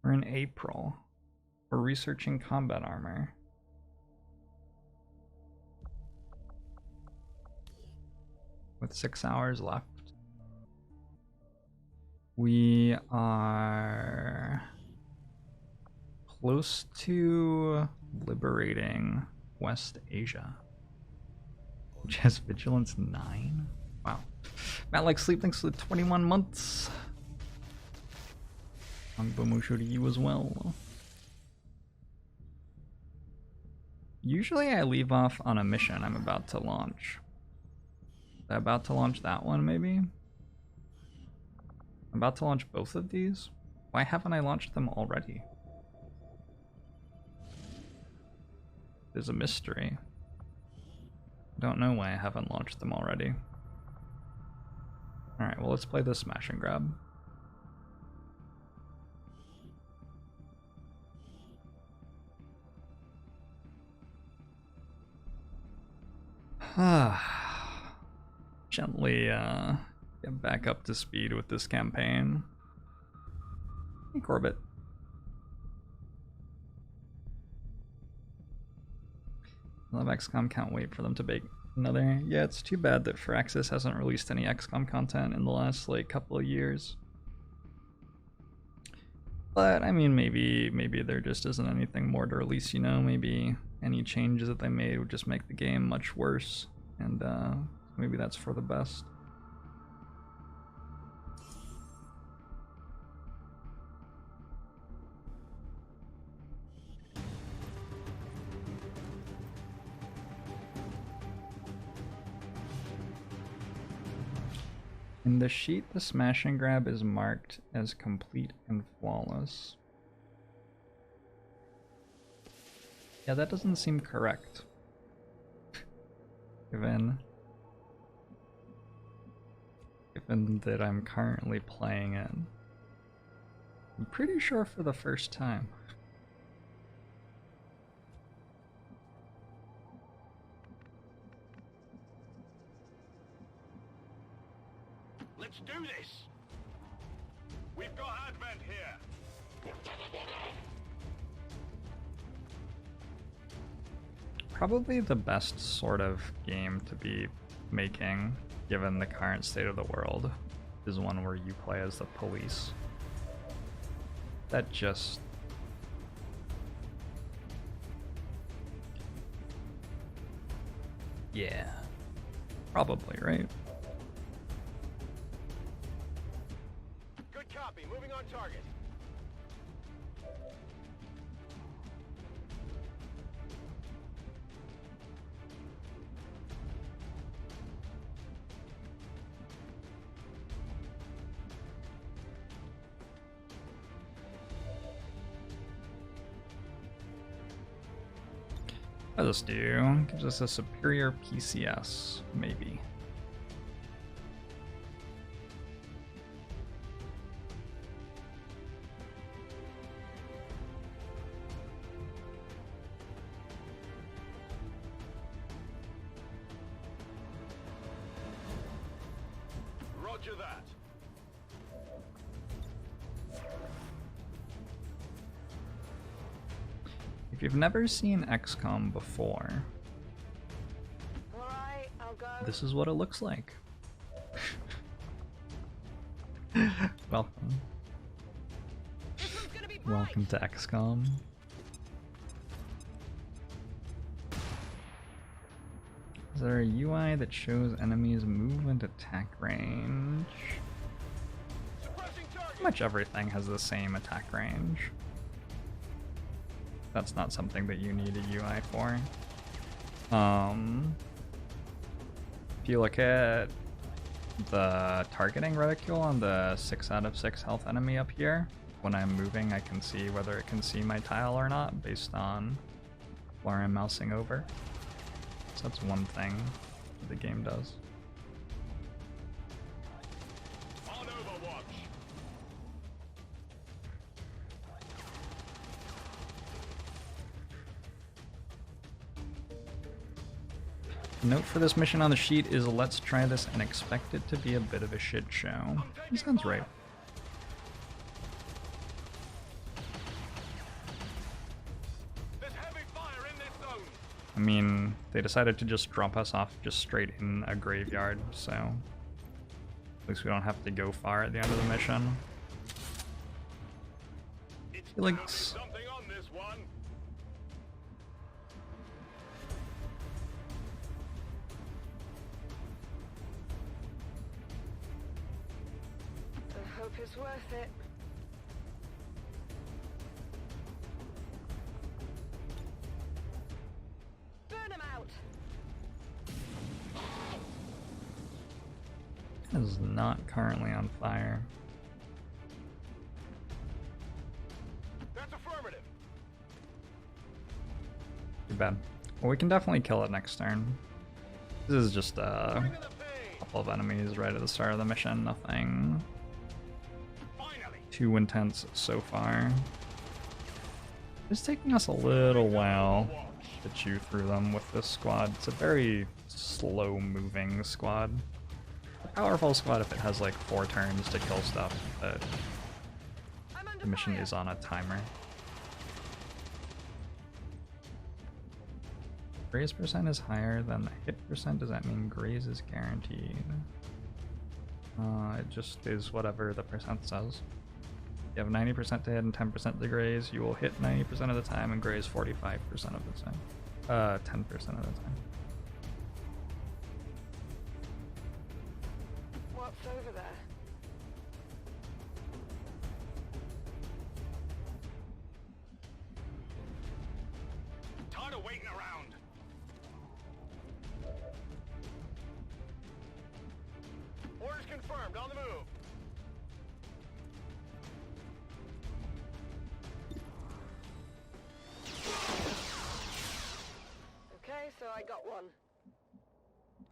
We're in April. We're researching combat armor. With 6 hours left. We are close to liberating West Asia, which has vigilance 9. Wow. Matt likes sleep, thanks for the 21 months. Angbomusho to you as well. Usually I leave off on a mission I'm about to launch. I'm about to launch that one, maybe? I'm about to launch both of these? Why haven't I launched them already? There's a mystery. Don't know why I haven't launched them already. Alright, well, let's play this smash and grab. Gently get back up to speed with this campaign. Hey, Corbett. I love XCOM, can't wait for them to make another. Yeah, it's too bad that Firaxis hasn't released any XCOM content in the last like couple of years. But I mean, maybe there just isn't anything more to release, you know. Maybe any changes that they made would just make the game much worse, and maybe that's for the best. In the sheet, the smash and grab is marked as complete and flawless. Yeah, that doesn't seem correct. Given that I'm currently playing it. I'm pretty sure for the first time. Let's do this! We've got Advent here! Probably the best sort of game to be making, given the current state of the world, is one where you play as the police. That just... yeah. Probably, right? Good copy, moving on target. What does this do? Gives us a superior PCS, maybe. Roger that. If you've never seen XCOM before, Alright, I'll go. this is what it looks like. Welcome. This one's gonna be bright. Welcome to XCOM. Is there a UI that shows enemies' movement attack range? Suppressing target. Pretty much everything has the same attack range. That's not something that you need a UI for. If you look at the targeting reticule on the 6 out of 6 health enemy up here, when I'm moving I can see whether it can see my tile or not based on where I'm mousing over. So that's one thing the game does. On Overwatch. Note for this mission on the sheet is let's try this and expect it to be a bit of a shit show. This sounds right. I mean, they decided to just drop us off just straight in a graveyard, so at least we don't have to go far at the end of the mission. Like, Something on this one. I hope it's worth it. Burn 'em out. it is not currently on fire. That's affirmative. Too bad. Well, we can definitely kill it next turn. This is just a Bring to the pain. couple of enemies right at the start of the mission. Nothing Finally. too intense so far. It's taking us a little while to chew through them with this squad. It's a very slow moving squad. A powerful squad if it has like 4 turns to kill stuff, but I'm under the mission fire. is on a timer. Graze percent is higher than the hit percent. Does that mean graze is guaranteed? It just is whatever the percent says. You have 90% to hit and 10% to graze. You will hit 90% of the time and graze 45% of the time. 10% of the time. What's over there? Tired of waiting around. Orders confirmed. On the move. Okay, so I got one.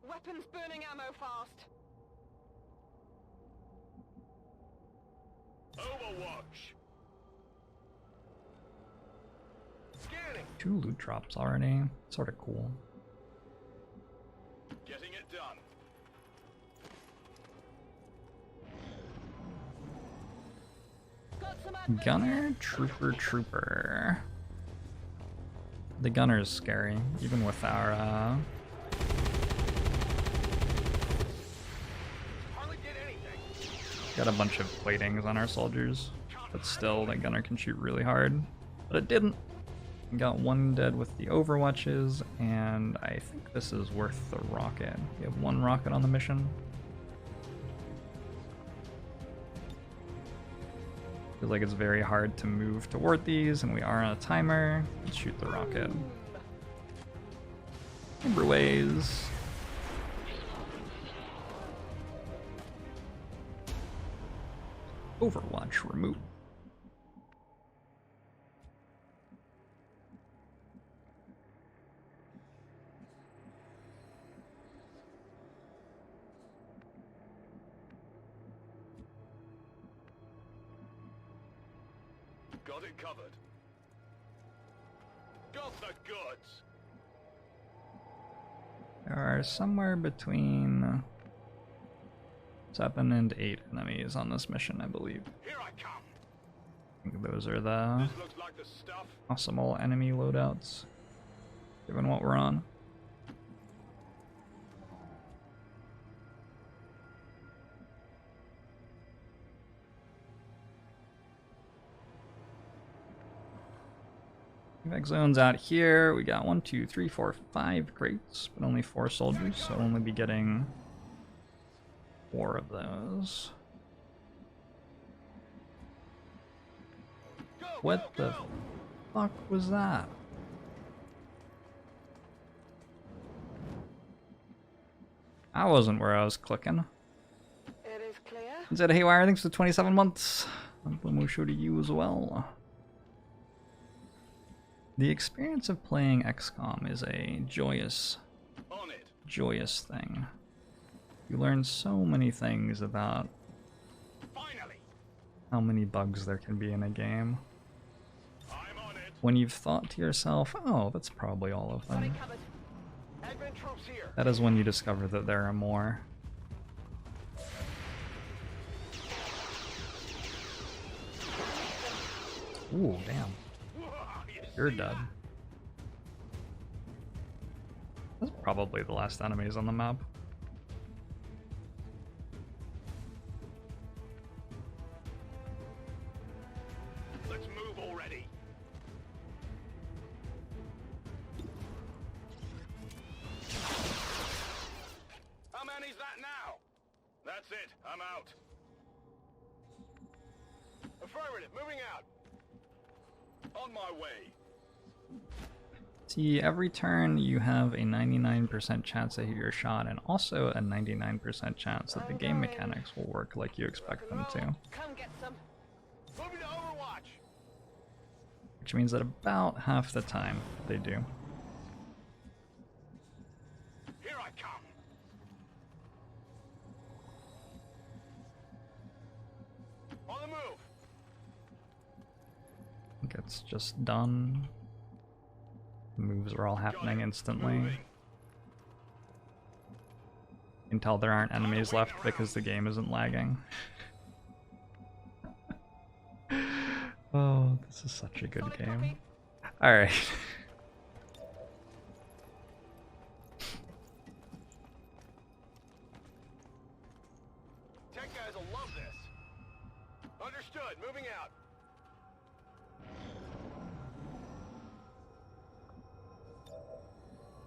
Weapons burning ammo fast. Overwatch. Scanning. 2 loot drops already. Sort of cool. Getting it done. Got some adverts. Gunner, trooper. The gunner is scary, even with our Hardly did anything. got a bunch of platings on our soldiers, but still the gunner can shoot really hard. But it didn't. We got 1 dead with the overwatches, and I think this is worth the rocket. We have 1 rocket on the mission. Feels like it's very hard to move toward these, and we are on a timer. Let's shoot the rocket. Timberways. Overwatch removed. Got it covered. Got the goods. There are somewhere between 7 and 8 enemies on this mission, I believe. Here I come. I think those are the This looks like the stuff. possible enemy loadouts, given what we're on. Evac zone's out here. We got 1, 2, 3, 4, 5 crates, but only 4 soldiers, so we'll only be getting 4 of those. Go, What go, the go. fuck was that? I wasn't where I was clicking. It is clear. Is that Haywire? Thanks for 27 months. Show to you as well. The experience of playing XCOM is a joyous On it. thing. You learn so many things about Finally. how many bugs there can be in a game. I'm on it. When you've thought to yourself, oh, that's probably all of Got them, it covered. Advent troops here. that is when you discover that there are more. Ooh, damn. Whoa, you You're see dead. that? probably the last enemies on the map. Let's move already. How many's that now? That's it. I'm out. Affirmative. Moving out. On my way. See, every turn you have a 99% chance to hit your shot, and also a 99% chance that the game mechanics will work like you expect them to. Come get some. Moving to Overwatch. Which means that about half the time they do. Here I come. On the move. I think it's just done. Moves are all happening instantly. You can tell there aren't enemies left because the game isn't lagging. Oh, this is such a good game. Alright. Tech guys will love this. Understood. Moving out.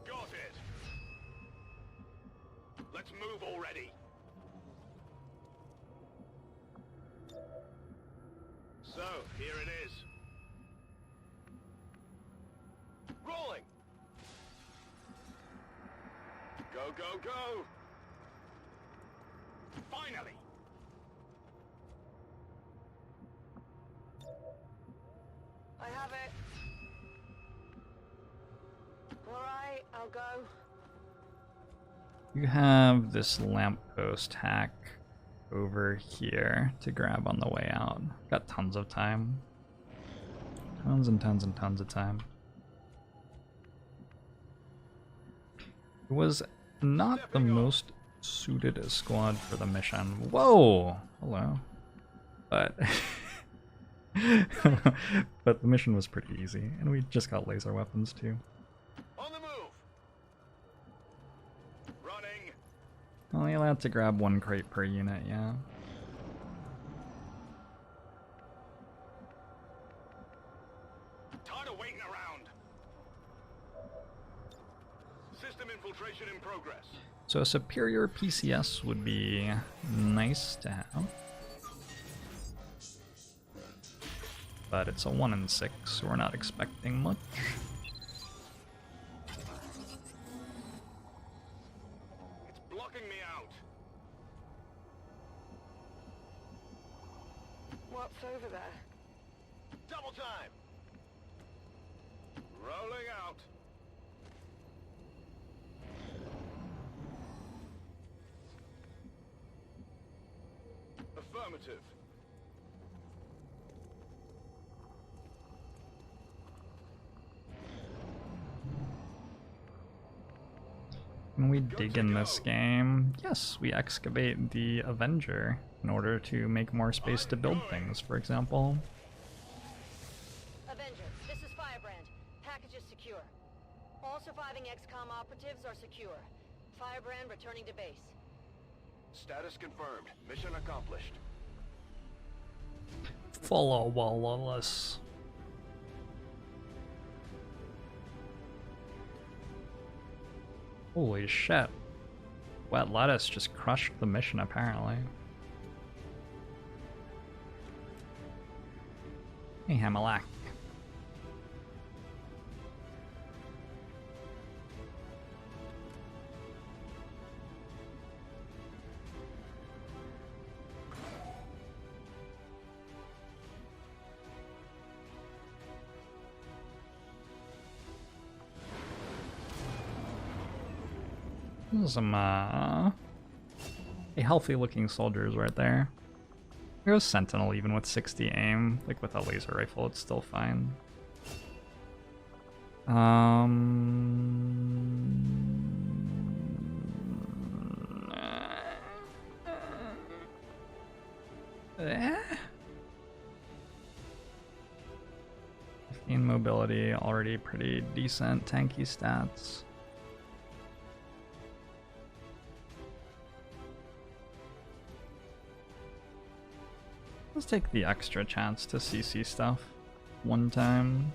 Got it. Let's move already. So, here it is. Rolling. Go, go, go. Finally. I have it. Alright, I'll go. You have this lamppost hack over here to grab on the way out. Got tons of time. Tons and tons and tons of time. It was not the most suited squad for the mission. Whoa! Hello. But but the mission was pretty easy, and we just got laser weapons too. On the move. Running. Only allowed to grab one crate per unit, yeah. Tired of waiting around. System infiltration in progress. So a superior PCS would be nice to have. But it's a 1 in 6, so we're not expecting much. It's blocking me out. What's over there? Double time. Rolling out. Affirmative. Can we dig in this game? Yes, we excavate the Avenger in order to make more space to build things, for example. Avenger, this is Firebrand. Package is secure. All surviving XCOM operatives are secure. Firebrand returning to base. Status confirmed. Mission accomplished. Follow Wallace. Holy shit. Wet Lettuce just crushed the mission, apparently. Hey, Hamalak. Some, healthy looking soldiers right there. There's Sentinel even with 60 aim. Like with a laser rifle, it's still fine. In mobility, already pretty decent tanky stats. Let's take the extra chance to CC stuff one time.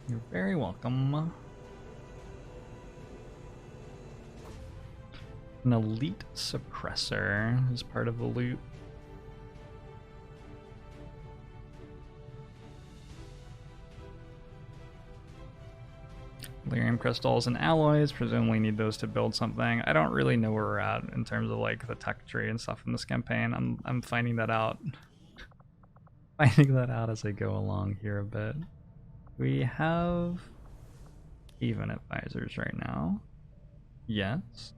You're very welcome. An elite suppressor is part of the loot. Lyrium crystals and alloys, presumably need those to build something. I don't really know where we're at in terms of like the tech tree and stuff in this campaign. I'm finding that out. Finding that out as I go along here a bit. We have even advisors right now. Yes.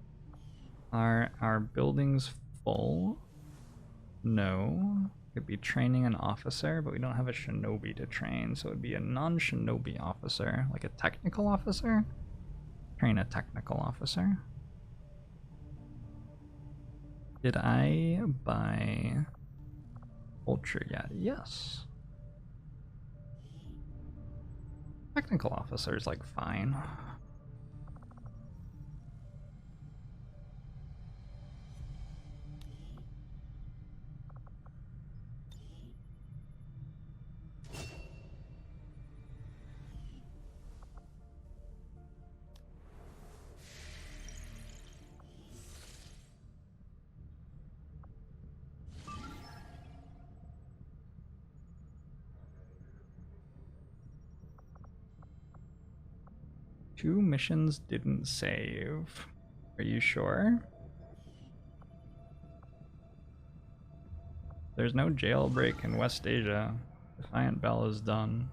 Are our buildings full? No. Could be training an officer, but we don't have a shinobi to train, so it would be a non-shinobi officer, like a technical officer. Train a technical officer. Did I buy Ultra yet? Yes. Technical officer is like fine. Two missions didn't save. Are you sure? There's no jailbreak in West Asia. Defiant Bell is done.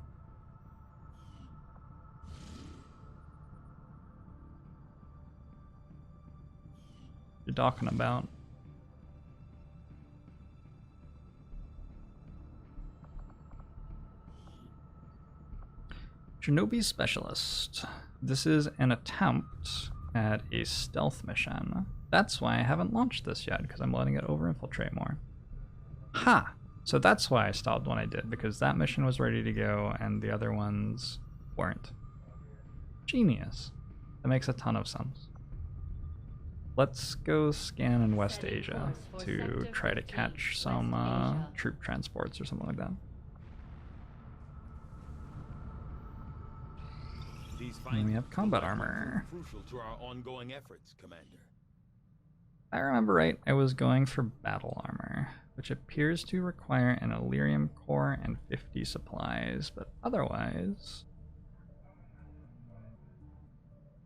What are you talking about? Shinobi Specialist. This is an attempt at a stealth mission. That's why I haven't launched this yet, because I'm letting it over-infiltrate more. Ha! So that's why I stopped when I did, because that mission was ready to go and the other ones weren't. Genius. That makes a ton of sense. Let's go scan in West Asia to try to catch some troop transports or something like that. And we have combat armor. Crucial to our ongoing efforts, Commander. If I remember right, I was going for battle armor, which appears to require an Illyrium core and 50 supplies, but otherwise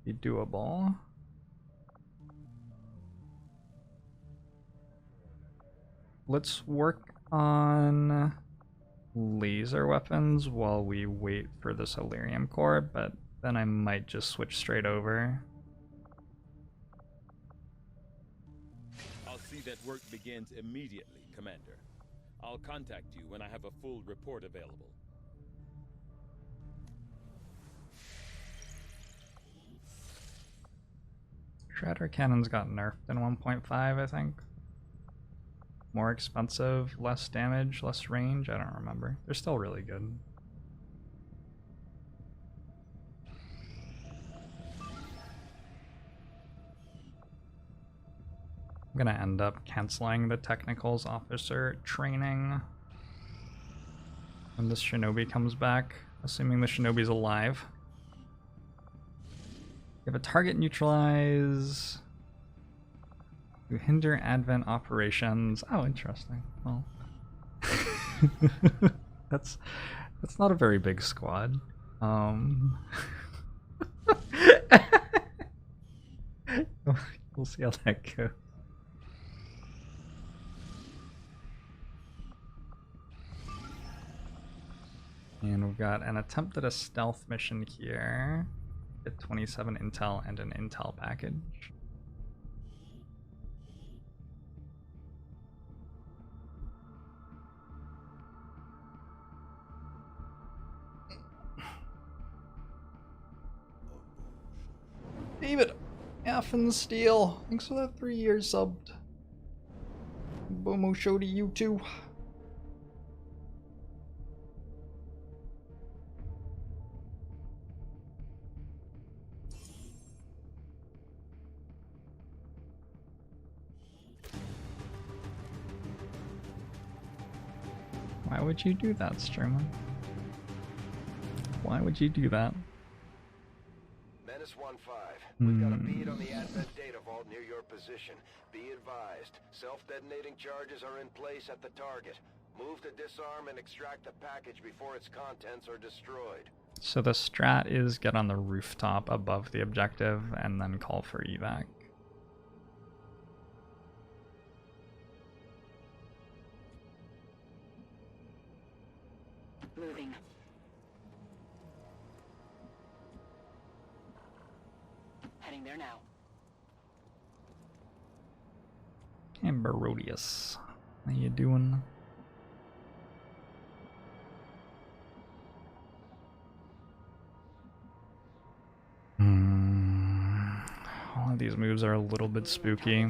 be doable. Let's work on laser weapons while we wait for this Illyrium core, but then I might just switch straight over. I'll see that work begins immediately, Commander. I'll contact you when I have a full report available. Shredder cannons got nerfed in 1.5, I think. More expensive, less damage, less range, I don't remember. They're still really good. I'm gonna end up canceling the technicals officer training when this shinobi comes back, assuming the shinobi's alive. You have a target neutralize. You hinder advent operations. Oh, interesting. Well, that's not a very big squad. We'll see how that goes. And we've got an attempt at a stealth mission here. Get 27 intel and an intel package. David Affensteel, thanks for that 3 years subbed. Bomo show to you too. Why would you do that, Sturman? Why would you do that? Menace 1-5. We've got a bead on the Advent data vault near your position. Be advised, self-detonating charges are in place at the target. Move to disarm and extract the package before its contents are destroyed. So the strat is get on the rooftop above the objective and then call for evac. Moving. Heading there now. Hey, Barodius. How you doing? All of these moves are a little bit spooky.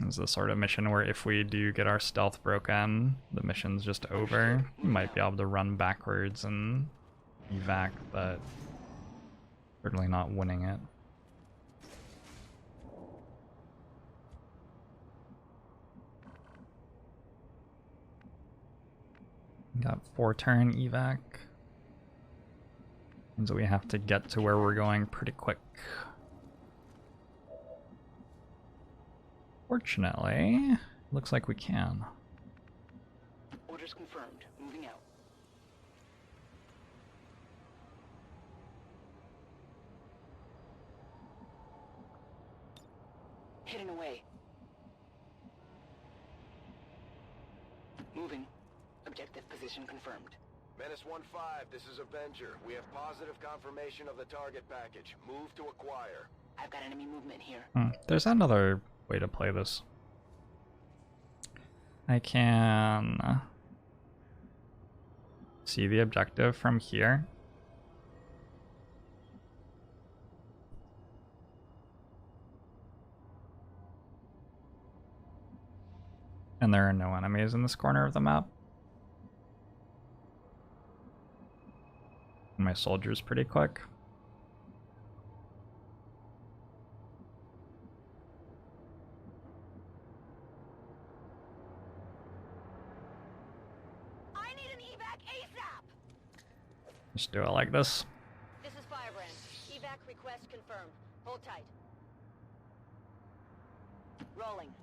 This is the sort of mission where if we do get our stealth broken, the mission's just over. We might be able to run backwards and evac, but certainly not winning it. Got 4-turn evac. Means we have to get to where we're going pretty quick. Fortunately, looks like we can. Orders confirmed. Moving out. Hidden away. Moving. Objective position confirmed. Menace 1-5, this is Avenger. We have positive confirmation of the target package. Move to acquire. I've got enemy movement here. There's another way to play this. I can see the objective from here. And there are no enemies in this corner of the map. My soldier's pretty quick. I need an evac ASAP. Just do it like this. This is Firebrand. Evac request confirmed. Hold tight. Rolling.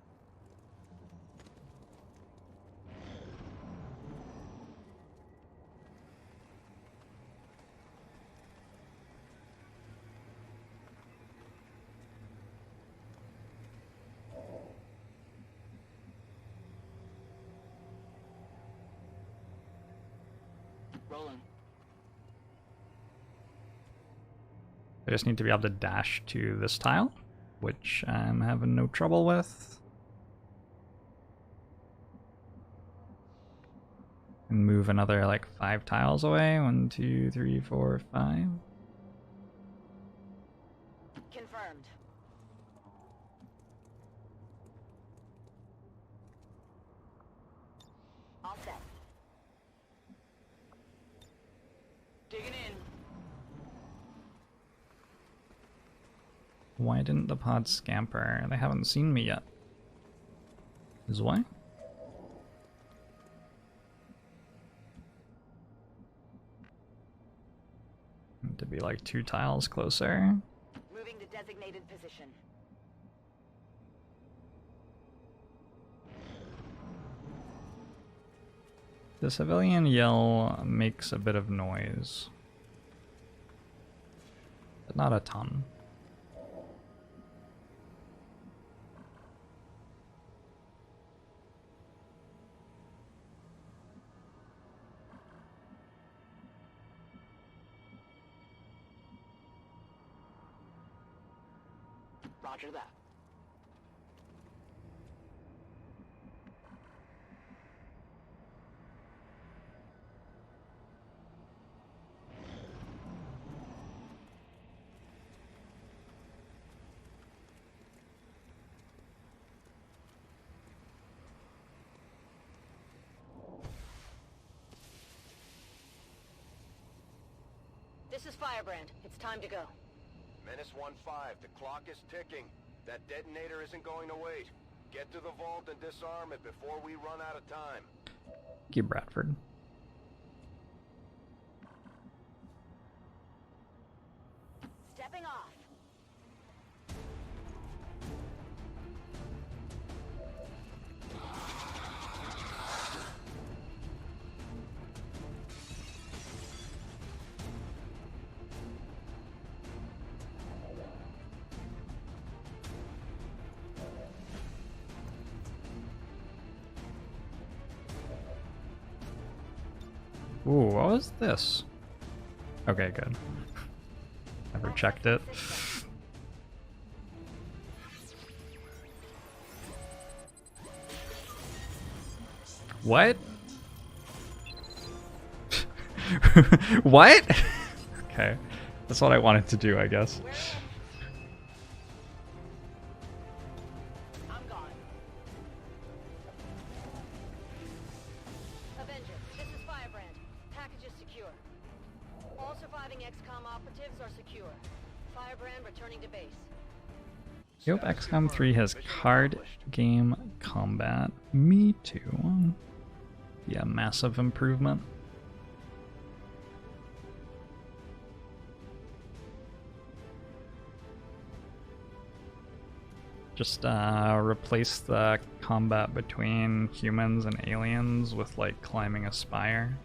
Rolling. I just need to be able to dash to this tile, which I'm having no trouble with. And move another like 5 tiles away. 1, 2, 3, 4, 5. Confirmed. All set. Digging in. Why didn't the pod scamper? They haven't seen me yet. Is why? Need to be like 2 tiles closer. Moving to designated position. The civilian yell makes a bit of noise, but not a ton. Roger that. This is Firebrand. It's time to go. Menace 1-5, the clock is ticking. That detonator isn't going to wait. Get to the vault and disarm it before we run out of time. Thank you, Bradford. Stepping off. Ooh, what was this? Okay, good. Never checked it. What? What? Okay. That's what I wanted to do, I guess. I'm gone. Avenger, this is Firebrand. Package is secure. All surviving XCOM operatives are secure. Firebrand returning to base. I hope XCOM 3 has card game combat. Me too. Yeah, massive improvement. Just replace the combat between humans and aliens with like climbing a spire.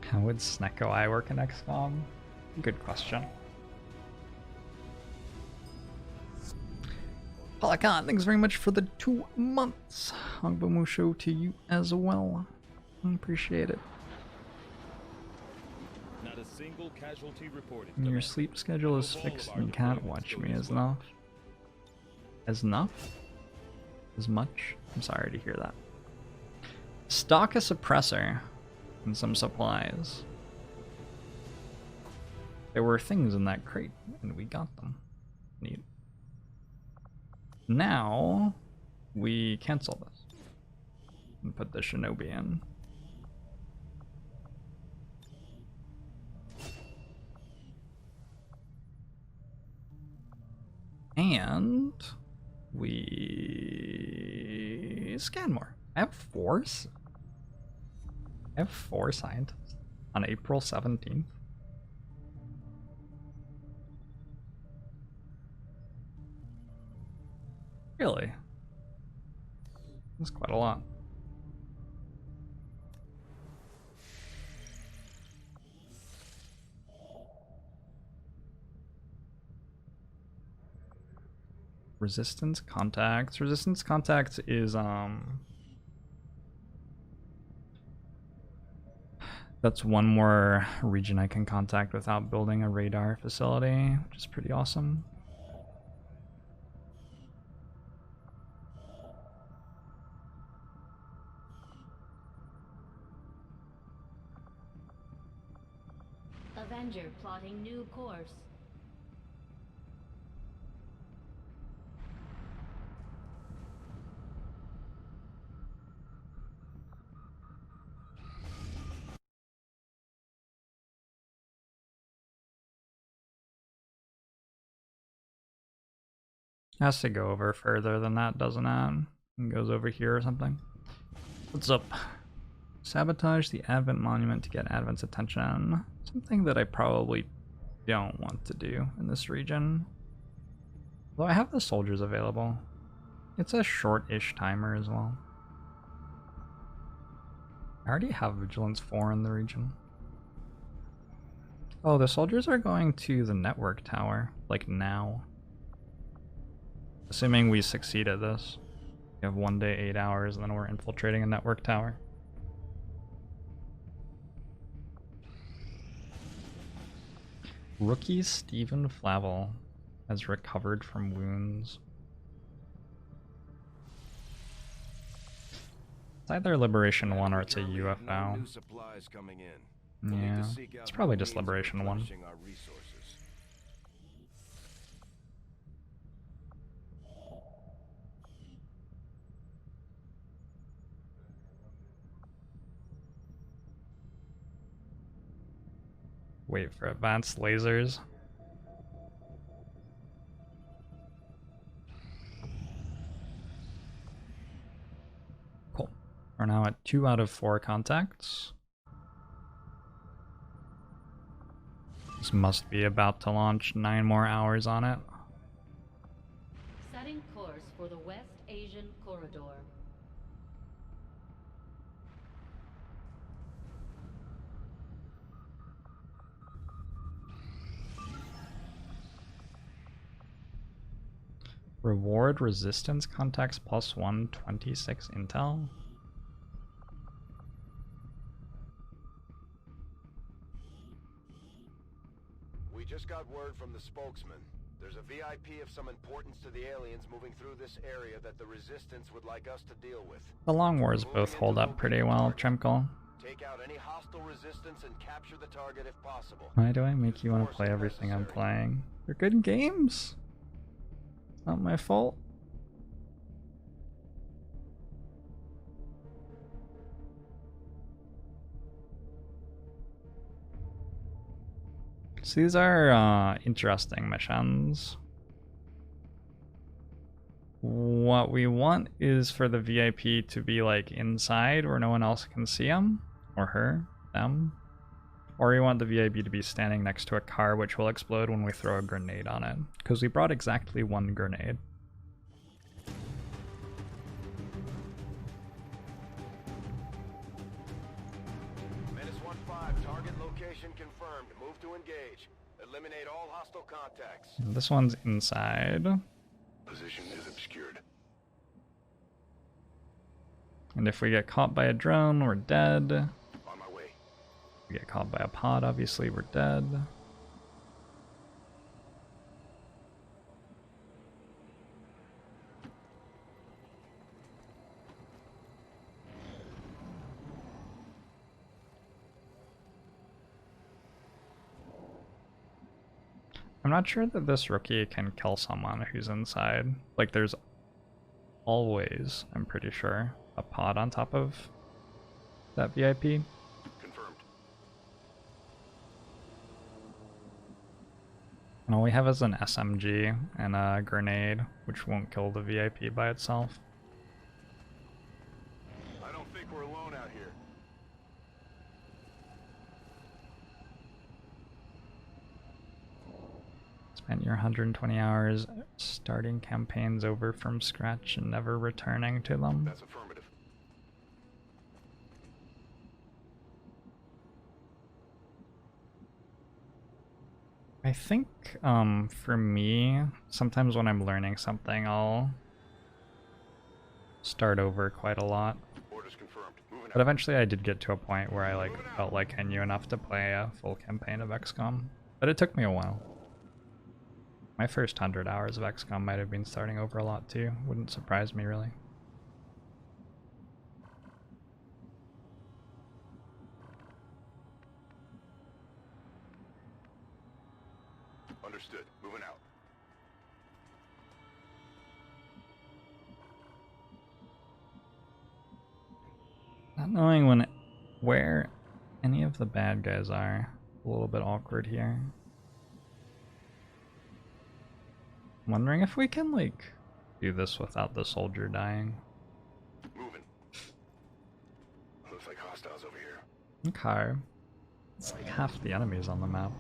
How would Snecko Eye work in XCOM? Good question. Pelican, thanks very much for the 2 months. Hongbamusho to you as well. Appreciate it. Not a single casualty reported. Your Commander. sleep schedule is fixed and you can't watch me as enough. As enough? As much? I'm sorry to hear that. Stock a suppressor and some supplies. There were things in that crate and we got them. Neat. Now we cancel this and put the Shinobi in. And we scan more. I have four scientists on April 17th. Really? That's quite a lot. Resistance contacts. Resistance contacts is that's one more region I can contact without building a radar facility, which is pretty awesome. Avenger plotting new course. Has to go over further than that, doesn't it? It goes over here or something. What's up? Sabotage the Advent Monument to get Advent's attention. Something that I probably don't want to do in this region. Though I have the soldiers available. It's a short-ish timer as well. I already have Vigilance 4 in the region. Oh, the soldiers are going to the network tower, like now. Assuming we succeed at this. We have 1 day, 8 hours, and then we're infiltrating a network tower. Rookie Stephen Flavel has recovered from wounds. It's either Liberation 1 or it's a UFO. New supplies coming in. We'll need Yeah, to seek out it's probably new just means of Liberation 1. replenishing our resources. Wait for advanced lasers. Cool. We're now at 2 out of 4 contacts. This must be about to launch 9 more hours on it. Setting course for the West Asian Corridor. Reward resistance contacts plus 126 intel. We just got word from the spokesman. There's a VIP of some importance to the aliens moving through this area that the Resistance would like us to deal with. The Long Wars both hold up pretty well, Chemkle. Take out any hostile resistance and capture the target if possible. Why do I make you want to play everything I'm playing? They're good games. Not my fault. So these are interesting missions. What we want is for the VIP to be like inside where no one else can see him or her, them. Or we want the VIP to be standing next to a car which will explode when we throw a grenade on it. Because we brought exactly 1 grenade. Menace 1-5, target location confirmed. Move to engage. Eliminate all hostile contacts. And this one's inside. Position is obscured. And if we get caught by a drone, we're dead. On my way. If we get caught by a pod, obviously we're dead. I'm not sure that this rookie can kill someone who's inside. Like, there's always, I'm pretty sure, a pod on top of that VIP. Confirmed. And all we have is an SMG and a grenade, which won't kill the VIP by itself. I don't think we're alone out here. Spent your 120 hours starting campaigns over from scratch and never returning to them. That's affirmative. I think, for me, sometimes when I'm learning something, I'll start over quite a lot. Orders confirmed. Moving But eventually I did get to a point where I felt like I knew enough to play a full campaign of XCOM. But it took me a while. My first 100 hours of XCOM might have been starting over a lot too. Wouldn't surprise me really. Understood. Moving out. Not knowing where any of the bad guys are, a little bit awkward here. I'm wondering if we can do this without the soldier dying. Moving. Looks like hostiles over here. Okay. It's like half the enemies on the map.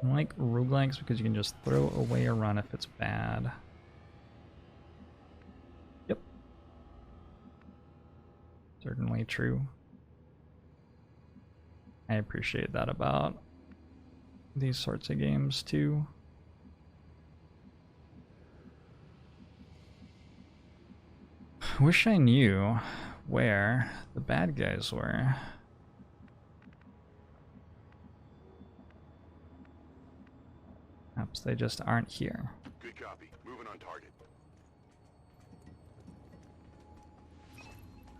I like roguelikes because you can just throw away a run if it's bad. Yep. Certainly true. I appreciate that about these sorts of games too. Wish I knew where the bad guys were. Perhaps they just aren't here. Good copy. Moving on target.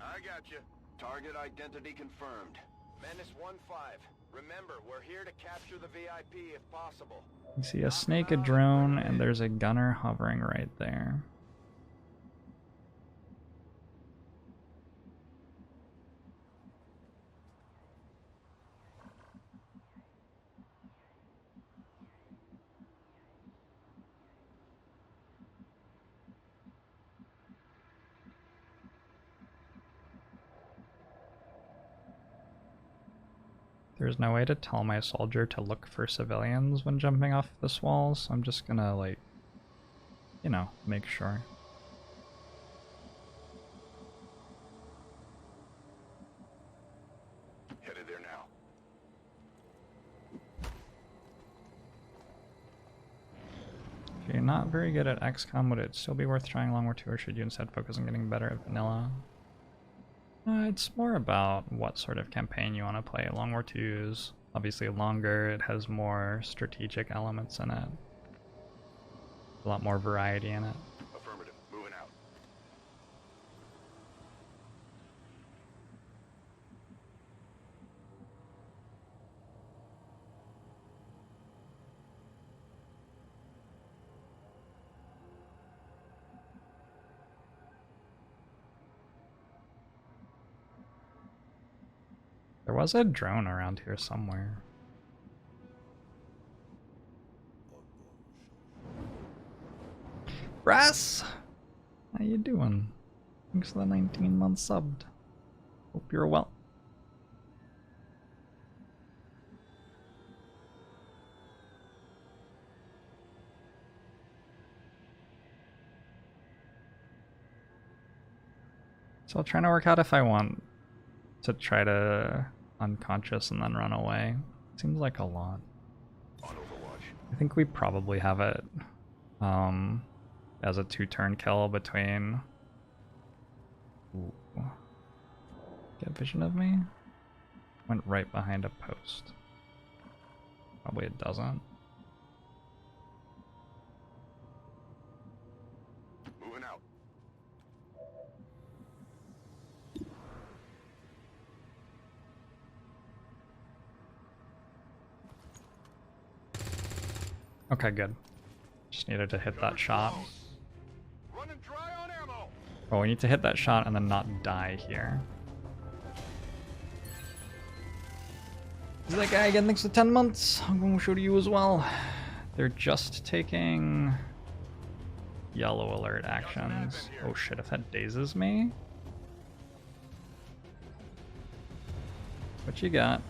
I got you. Target identity confirmed. Menace 1-5. Remember, we're here to capture the VIP if possible. You see a snake, a drone, and there's a gunner hovering right there. There's no way to tell my soldier to look for civilians when jumping off this wall, so I'm just gonna, like, you know, make sure. Headed there now. If you're not very good at XCOM, would it still be worth trying Long War 2, or should you instead focus on getting better at vanilla? It's more about what sort of campaign you want to play. Long War 2 is obviously longer, it has more strategic elements in it. A lot more variety in it. Affirmative. Moving out. There was a drone around here somewhere. Brass! How you doing? Thanks for the 19-month subbed. Hope you're well. So I'm trying to work out if I want to try to unconscious and then run away. Seems like a lot. On Overwatch. I think we probably have it as a 2-turn kill between... Ooh. Get vision of me? Went right behind a post. Probably it doesn't. Moving out. Okay, good. Just needed to hit that shot. Running dry on ammo. Oh, we need to hit that shot and then not die here. Is that guy again? Thanks for 10 months. I'm going to show to you as well. They're just taking yellow alert actions. Oh shit, if that dazes me. What you got?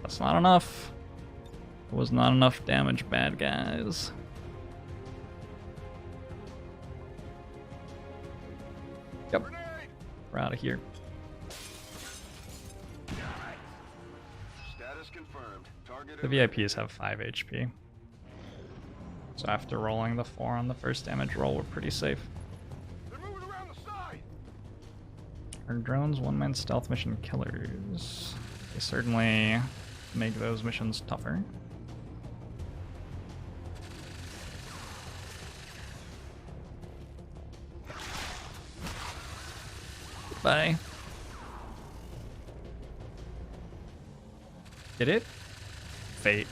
That's not enough. It was not enough damage, bad guys. Yep. We're out of here. Status confirmed. Target The VIPs have 5 HP. So after rolling the 4 on the first damage roll, we're pretty safe. They're moving around the side. Our drones, one-man stealth mission killers. They certainly make those missions tougher. Bye. Get it? Fate.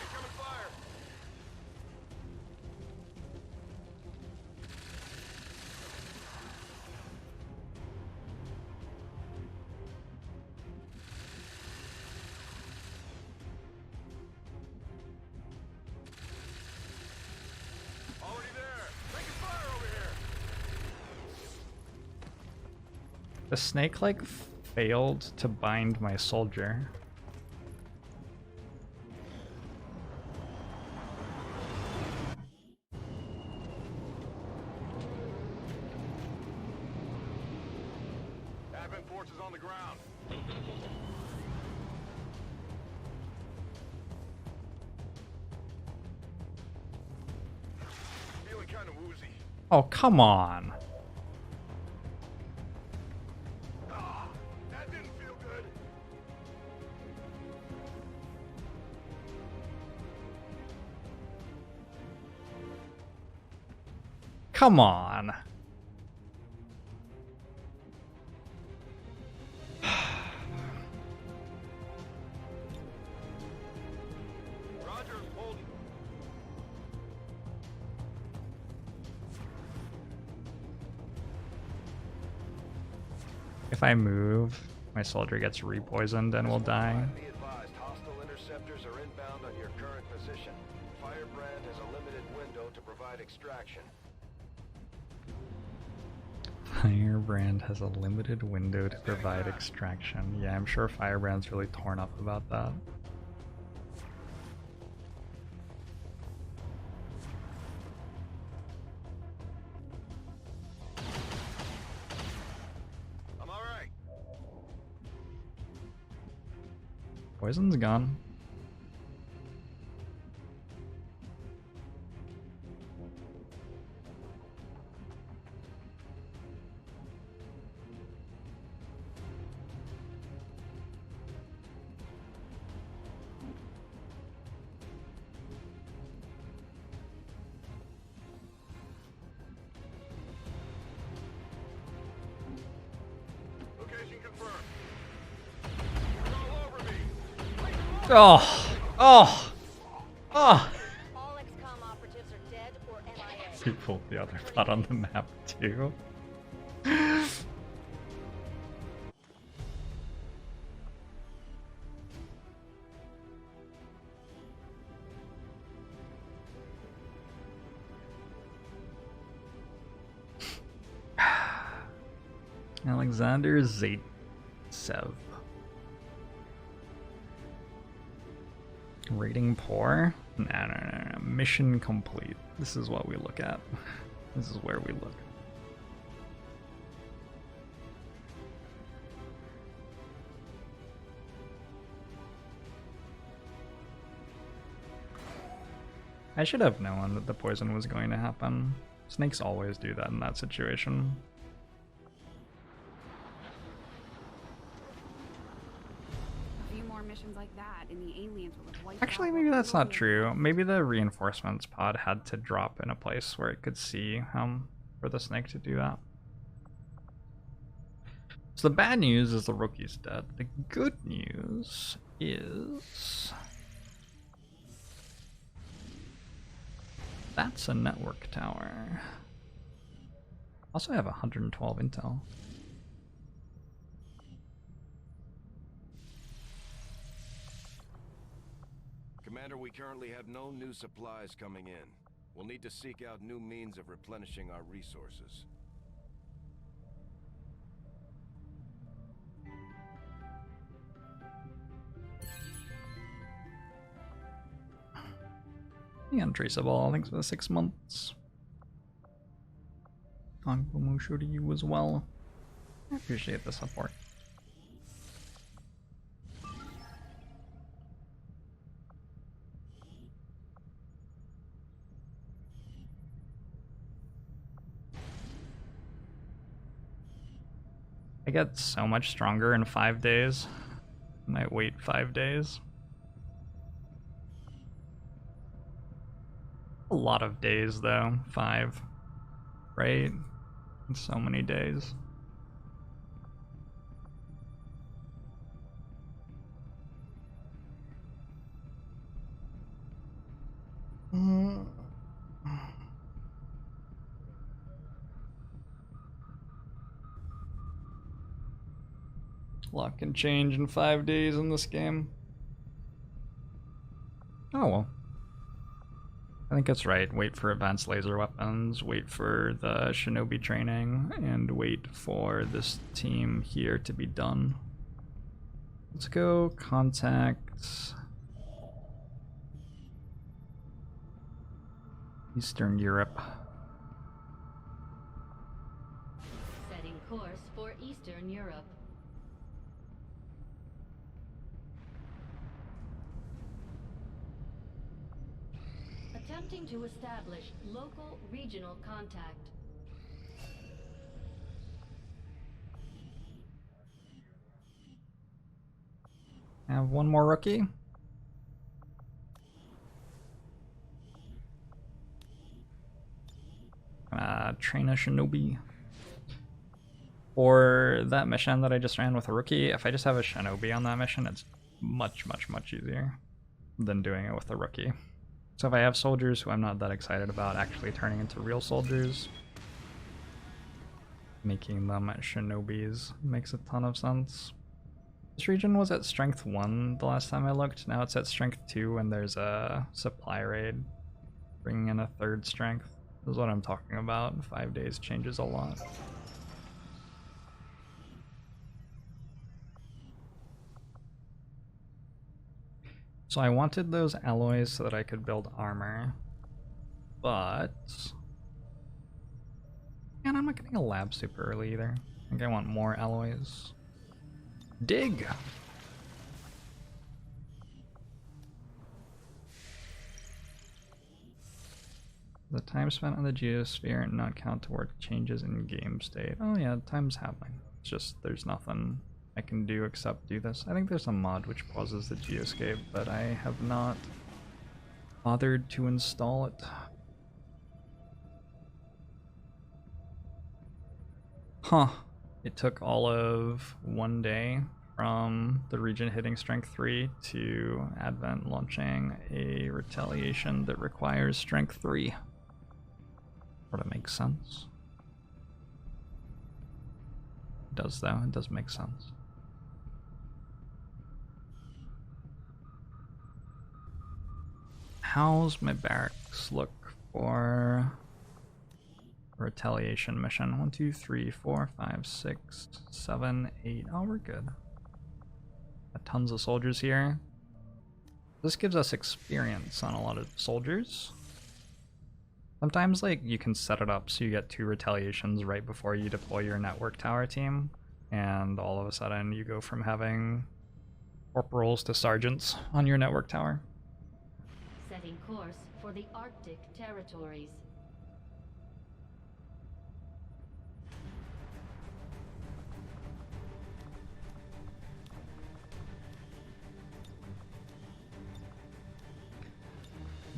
Incoming fire. Already there. Taking fire over here. The snake, like, failed to bind my soldier. Advent forces on the ground. Feeling kind of woozy. Oh, come on. Ah, that didn't feel good. Come on. Roger, holding. If I move, my soldier gets repoisoned and will die. Be advised, hostile interceptors are inbound on your current position. Firebrand has a limited window to provide extraction. Firebrand has a limited window to provide extraction. Yeah, I'm sure Firebrand's really torn up about that. I'm alright. Poison's gone. Location confirmed. You're all over me. Oh! Oh! Oh! All XCOM operatives are dead or MIA. He pulled the other bot on the map too. Alexander Zaitsev. Rating poor? No. Mission complete. This is what we look at. This is where we look. I should have known that the poison was going to happen. Snakes always do that in that situation. A few more missions like that, and the aliens will have wiped Actually, out maybe what that's we not were true. Maybe the reinforcements pod had to drop in a place where it could see for the snake to do that. So the bad news is the rookie's dead. The good news is that's a network tower. Also, I have 112 intel. Commander, we currently have no new supplies coming in. We'll need to seek out new means of replenishing our resources. The untraceable, thanks for the 6 months. Angumushu to you as well. I appreciate the support. I get so much stronger in 5 days. I might wait 5 days. A lot of days though, 5. Right? So many days. A lot can change in 5 days in this game. Oh well. I think that's right. Wait for advanced laser weapons, wait for the shinobi training, and wait for this team here to be done. Let's go contact Eastern Europe. Setting course for Eastern Europe. Attempting to establish local regional contact. I have one more rookie. train a shinobi. For that mission that I just ran with a rookie, if I just have a shinobi on that mission, it's much easier than doing it with a rookie. So if I have soldiers who I'm not that excited about actually turning into real soldiers, making them shinobis makes a ton of sense. This region was at strength 1 the last time I looked. Now it's at strength 2 and there's a supply raid bringing in a 3rd strength. This is what I'm talking about. 5 days changes a lot. So I wanted those alloys so that I could build armor, but man, I'm not getting a lab super early either. I think I want more alloys. Dig! The time spent on the geosphere not count toward changes in game state. Oh yeah, time's happening. It's just there's nothing I can do except do this. I think there's a mod which pauses the geoscape, but I have not bothered to install it. Huh. It took all of 1 day from the region hitting strength 3 to Advent launching a retaliation that requires strength 3. Sort of makes sense. It does though, it does make sense. How's my barracks look for a retaliation mission? 1, 2, 3, 4, 5, 6, 7, 8. Oh, we're good. Got tons of soldiers here. This gives us experience on a lot of soldiers. Sometimes, like, you can set it up so you get 2 retaliations right before you deploy your network tower team, and all of a sudden you go from having corporals to sergeants on your network tower. Setting course for the Arctic territories.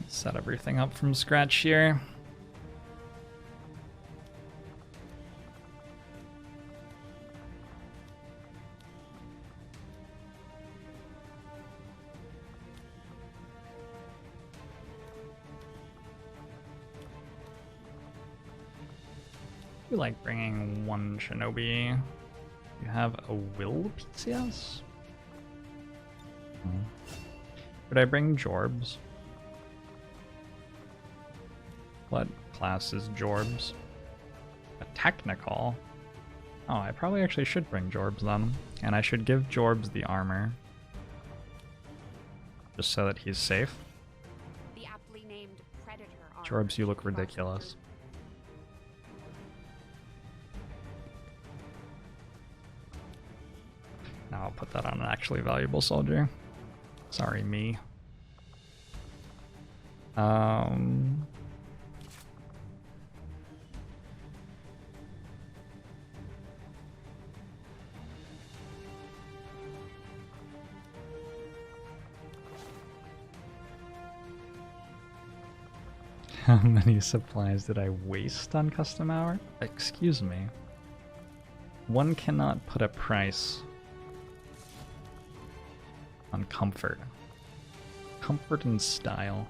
Set everything up from scratch here. You like bringing 1 shinobi. You have a will PCS? Could I bring Jorbs? What class is Jorbs? A technical? Oh, I probably actually should bring Jorbs then. And I should give Jorbs the armor. Just so that he's safe. The aptly named Predator armor. Jorbs, you look ridiculous. Now I'll put that on an actually valuable soldier. Sorry, me. How many supplies did I waste on custom hour? Excuse me. One cannot put a price on comfort. Comfort and style.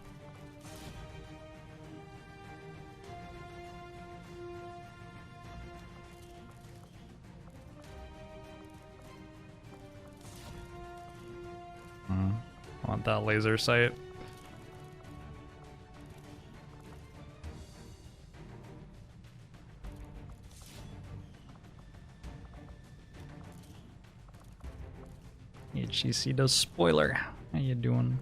I want that laser sight. HEC does spoiler. How you doing?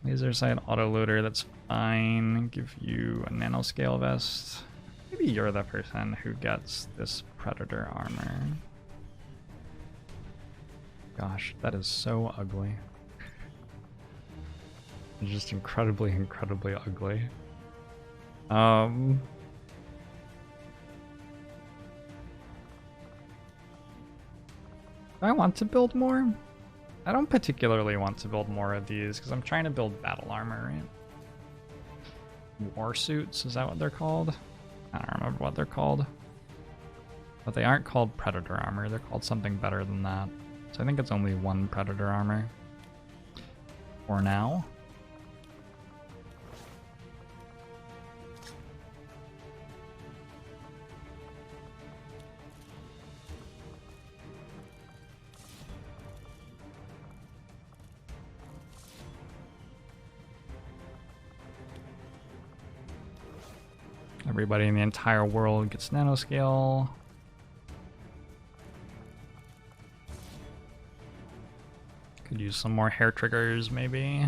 Laser sight autoloader, that's fine. Give you a nanoscale vest. Maybe you're the person who gets this predator armor. Gosh, that is so ugly. It's just incredibly ugly. Do I want to build more? I don't particularly want to build more of these because I'm trying to build battle armor, right? war suits, is that what they're called? I don't remember what they're called. But they aren't called Predator armor, they're called something better than that. So I think it's only one Predator armor. For now. Everybody in the entire world gets nanoscale. Could use some more hair triggers, maybe.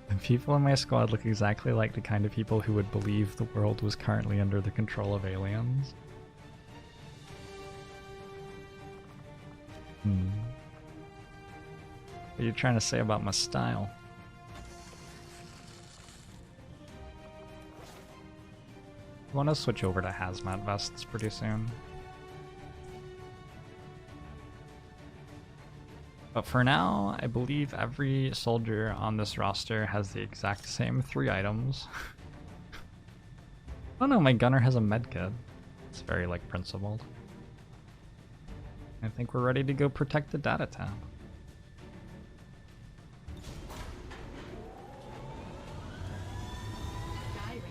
The people in my squad look exactly like the kind of people who would believe the world was currently under the control of aliens. What are you trying to say about my style? I want to switch over to hazmat vests pretty soon. But for now, I believe every soldier on this roster has the exact same 3 items. Oh no, my gunner has a medkit. It's very, like, principled. I think we're ready to go protect the data tab.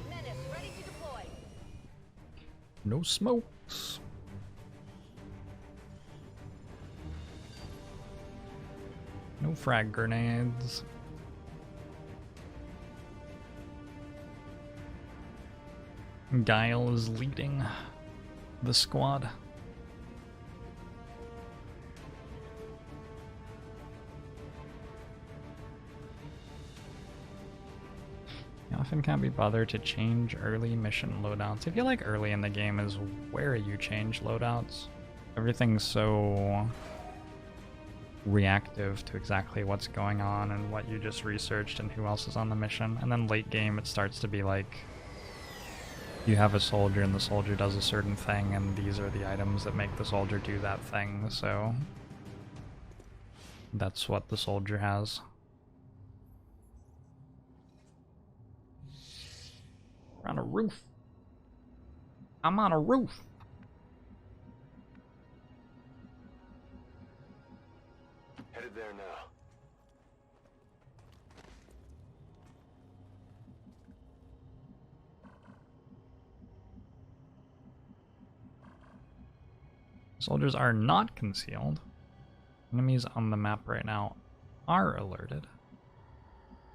Menace, ready to deploy. No smokes. No frag grenades. Guile is leading the squad. You often can't be bothered to change early mission loadouts. I feel like early in the game is where you change loadouts. Everything's so reactive to exactly what's going on and what you just researched and who else is on the mission. And then late game it starts to be like you have a soldier and the soldier does a certain thing and these are the items that make the soldier do that thing, so that's what the soldier has. We're on a roof. I'm on a roof. Headed there now. Soldiers are not concealed. Enemies on the map right now are alerted.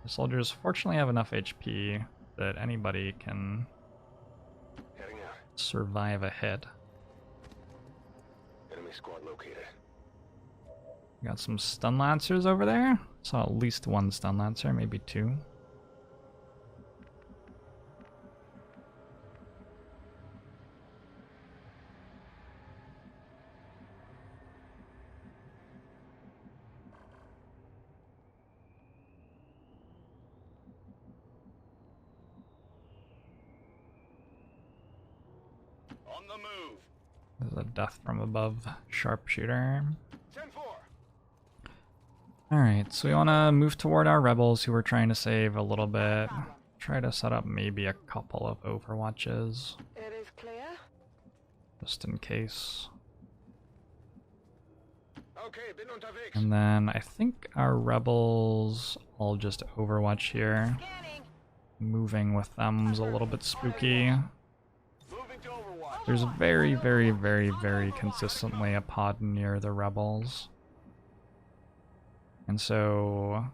The soldiers fortunately have enough HP that anybody can Heading out. survive a hit. Enemy squad located. Got some stun lancers over there. Saw at least one stun lancer, maybe 2. On the move. There's a death from above sharpshooter. 10-4. Alright, so we want to move toward our rebels who we're trying to save a little bit. Try to set up maybe a couple of overwatches. It is clear. Just in case. Okay, bin unterwegs. And then I think our rebels all just overwatch here. Scanning. Moving with them's a little bit spooky. Moving to Overwatch. There's very, very, very, very consistently a pod near the rebels. And so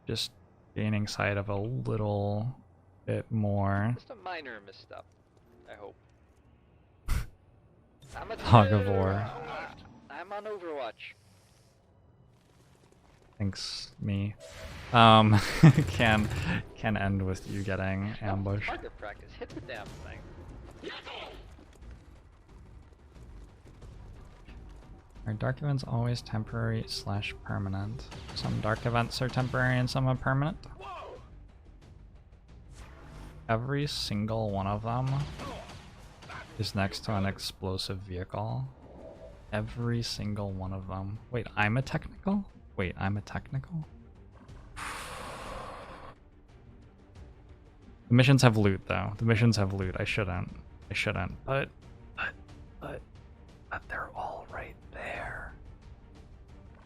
just gaining sight of a little bit more. Just a minor misstep, I hope. I'm a Tug of war. I'm on Overwatch. Thanks, me. Can end with you getting ambushed. Target practice. Hit the damn thing. Are dark events always temporary / permanent? Some dark events are temporary and some are permanent. Every single one of them is next to an explosive vehicle. Every single one of them. Wait, I'm a technical? Wait, I'm a technical? The missions have loot though. The missions have loot. I shouldn't. But they're all right there.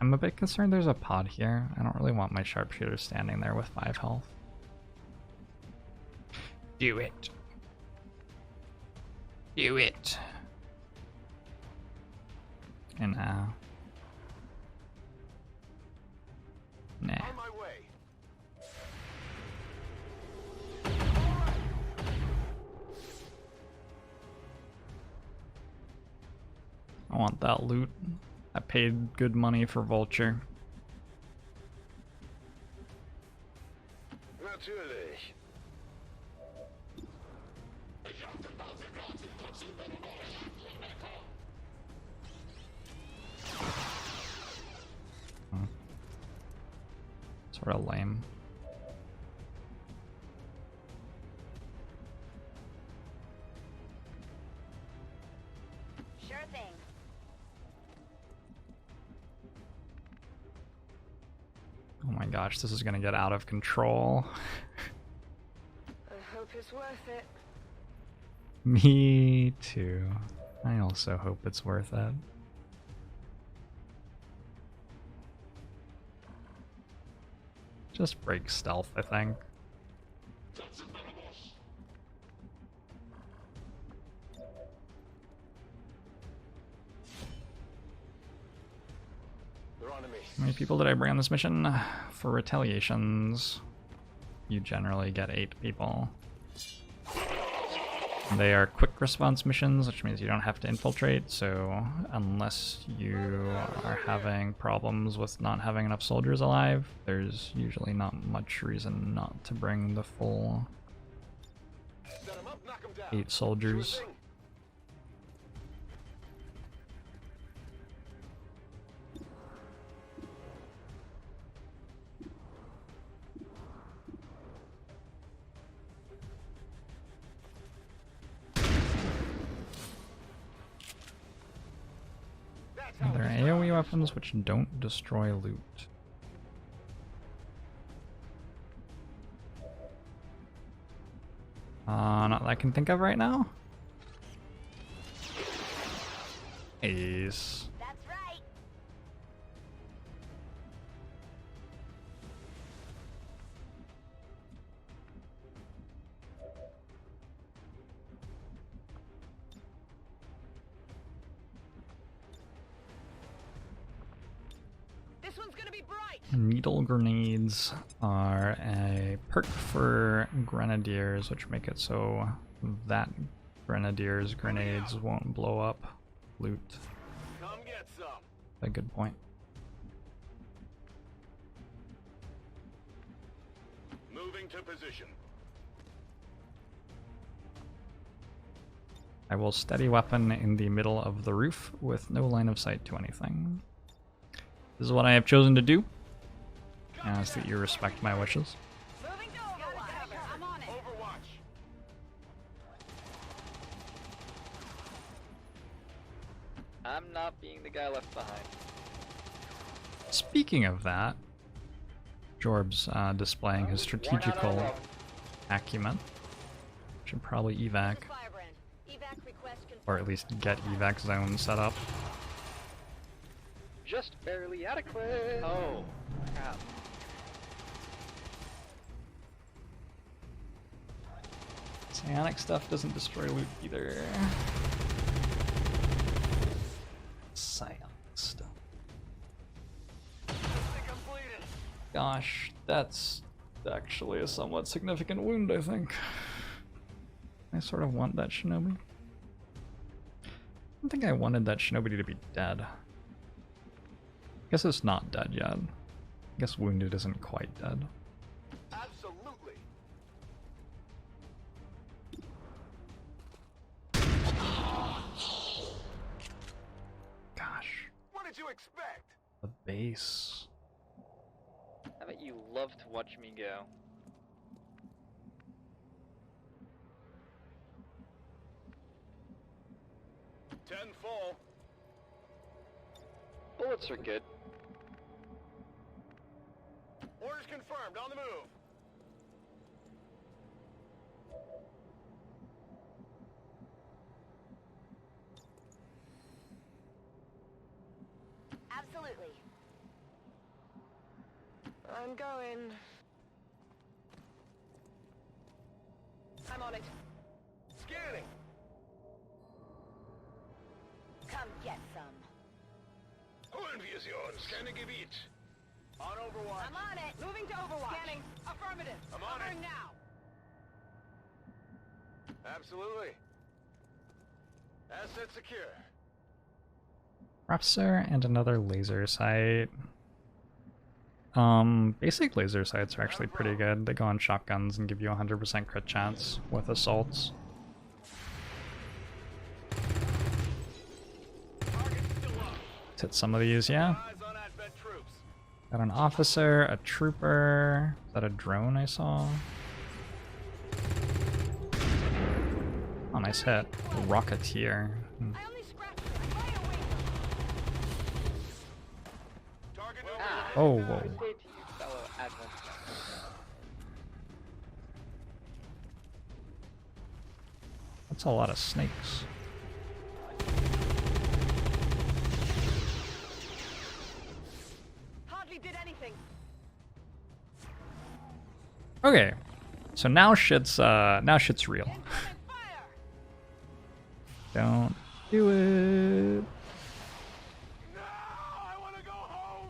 I'm a bit concerned there's a pod here. I don't really want my sharpshooter standing there with 5 health. Do it. Do it. And nah. On my way. I want that loot. I paid good money for Vulture. Natürlich. Sort of lame. Sure thing. Oh my gosh, this is gonna get out of control. I hope it's worth it. Me too. I also hope it's worth it. Just break stealth, I think. They're on to me. How many people did I bring on this mission? For retaliations, you generally get 8 people. They are quick response missions, which means you don't have to infiltrate, so unless you are having problems with not having enough soldiers alive, there's usually not much reason not to bring the full Set 'em up, knock 'em down. 8 soldiers. Sure thing. There are AoE weapons which don't destroy loot. Not that I can think of right now. Ace. That's right. This one's gonna be bright. Needle grenades are a perk for grenadiers, which make it so that grenadiers' grenades won't blow up loot. Come get some. A good point. Moving to position. I will steady weapon in the middle of the roof with no line of sight to anything. This is what I have chosen to do. I ask that you respect my wishes. Moving to Overwatch. I'm on it. Overwatch. I'm not being the guy left behind. Speaking of that, Jorbs displaying his strategical acumen. Should probably evac, Firebrand. Evac request confirmed. or at least get evac zone set up. Just barely adequate. Oh, crap. Psionic stuff doesn't destroy loot either. Psionic stuff. Gosh, that's actually a somewhat significant wound, I think. I sort of want that shinobi. I don't think I wanted that shinobi to be dead. I guess it's not dead yet. I guess wounded isn't quite dead. Absolutely. Gosh. What did expect? The base. I bet you love to watch me go. Ten full. Bullets are good. Orders confirmed. On the move. Absolutely. I'm going. I'm on it. Scanning. Come get some. Holen wir sie uns. Scanning Gebiet. On Overwatch. I'm on it. Moving to Overwatch. Scanning. Affirmative. I'm on Covering it. now. Absolutely. Asset secure. Raptor and another laser sight. Basic laser sights are actually pretty good. They go on shotguns and give you 100% crit chance with assaults. Let's hit some of these, yeah. Eyes on advent troops. Got an officer, a trooper. Is that a drone I saw? Oh, nice hit. A rocketeer. Hmm. I only scratched it. I'm right away. Target Oh, Good whoa. day to you, fellow Advent. That's a lot of snakes. Hardly did anything. Okay. So now shit's real. Incoming fire. Don't do it. No! I want to go home!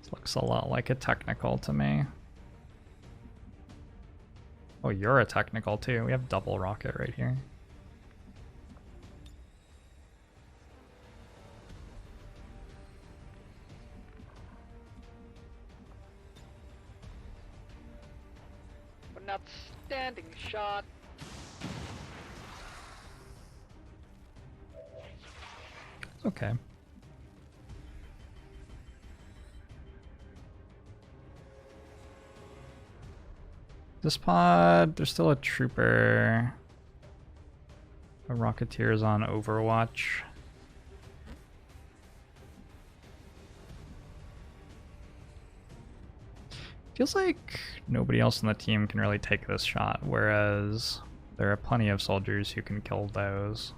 This looks a lot like a technical to me. Oh, you're a technical too. We have double rocket right here. What an outstanding shot. It's okay. This pod, there's still a trooper. A rocketeer is on Overwatch. Feels like nobody else on the team can really take this shot, whereas there are plenty of soldiers who can kill those.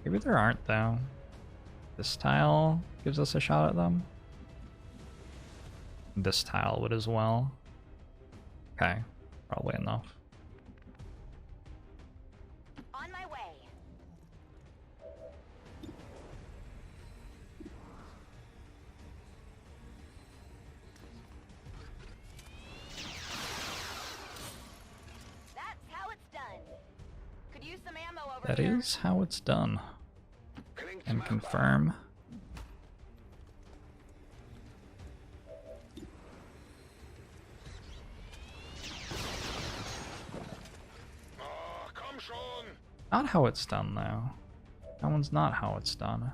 Maybe there aren't, though. This tile gives us a shot at them. This tile would as well. Okay, probably enough. On my way. That's how it's done. Could use some ammo over That here. is how it's done. Klingt And machbar. confirm. Oh, komm schon! Not how it's done, though. That one's not how it's done.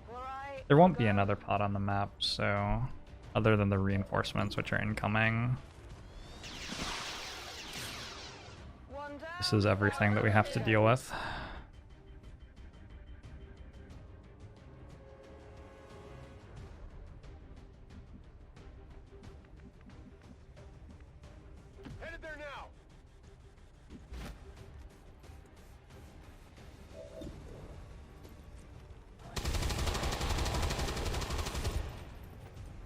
Right. There won't be another pod on the map, so other than the reinforcements which are incoming, One down. this is everything that we have to deal with. Headed there now!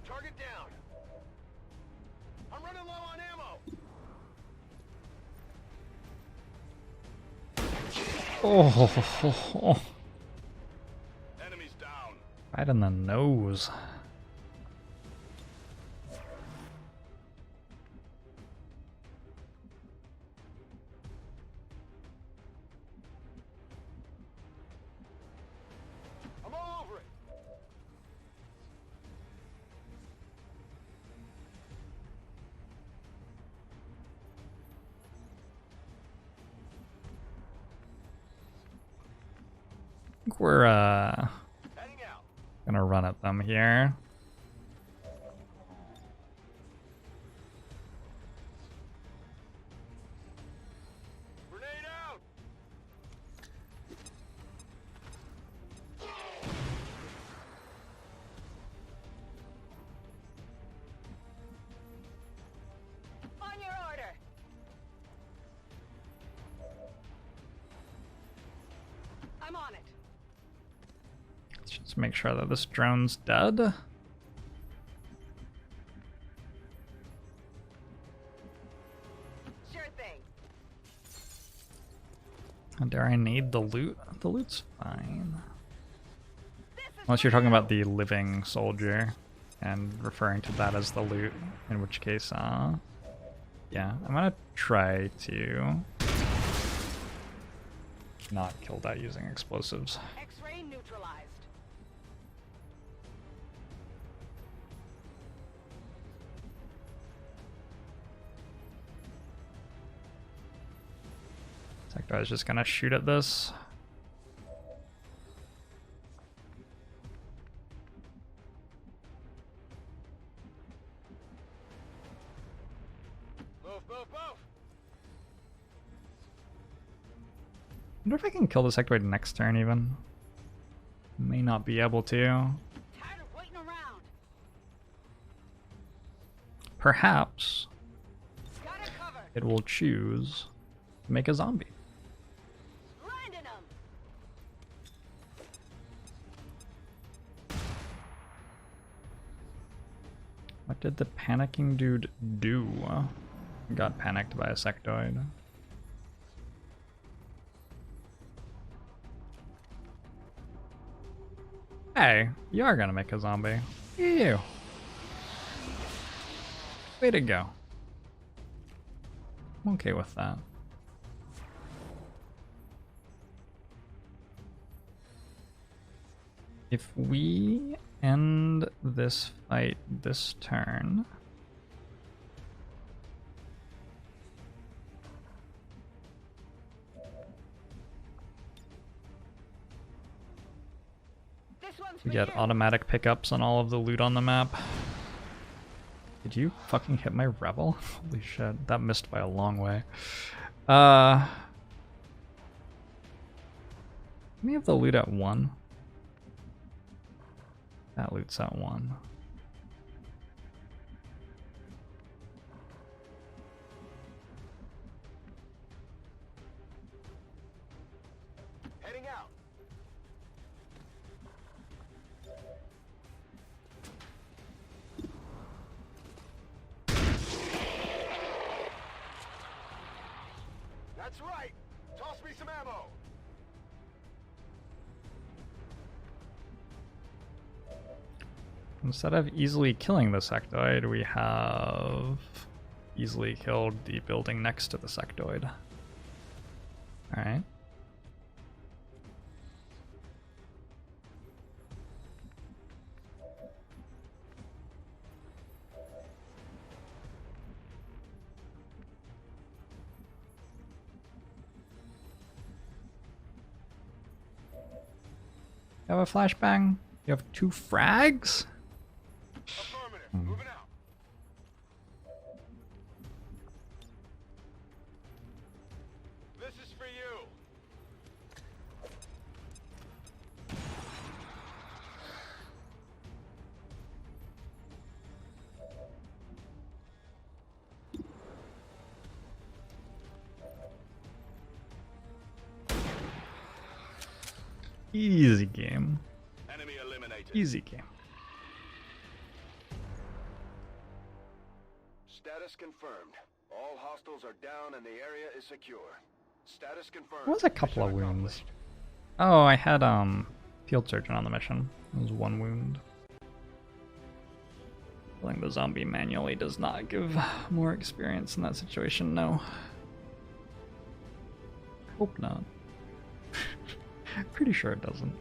Target down! I'm running low on ammo! Oh, Enemies down! right in the nose. think we're Heading out. gonna run at them here. Grenade out. On your order. I'm on it. Let's just make sure that this drone's dead. Sure thing. How dare I need the loot? The loot's fine. This is Unless you're talking about the living soldier and referring to that as the loot, in which case, yeah, I'm gonna try to not kill that using explosives. X-ray neutralized. Sector is just gonna shoot at this. Move, move, move. I wonder if I can kill the sectoid next turn even. May not be able to. Tired of waiting around. Perhaps Got it covered. it will choose to make a zombie. Grinding them. What did the panicking dude do? Got panicked by a sectoid. Hey, you are gonna make a zombie. Ew. Way to go. I'm okay with that. If we end this fight this turn, This one's we for get you. automatic pickups on all of the loot on the map. Did you fucking hit my rebel? Holy shit, that missed by a long way. Let me have the loot at 1. That loot's at 1. Heading out. That's right. Toss me some ammo. Instead of easily killing the sectoid, we have easily killed the building next to the sectoid. Alright. You have a flashbang? You have 2 frags? Affirmative. Moving out. This is for you. Easy game. Enemy eliminated. Easy game. Status confirmed. All hostiles are down and the area is secure. Status confirmed. There was a couple of Mission wounds. accomplished. Oh, I had field surgeon on the mission. It was 1 wound. Killing the zombie manually does not give more experience in that situation, no. Hope not. Pretty sure it doesn't.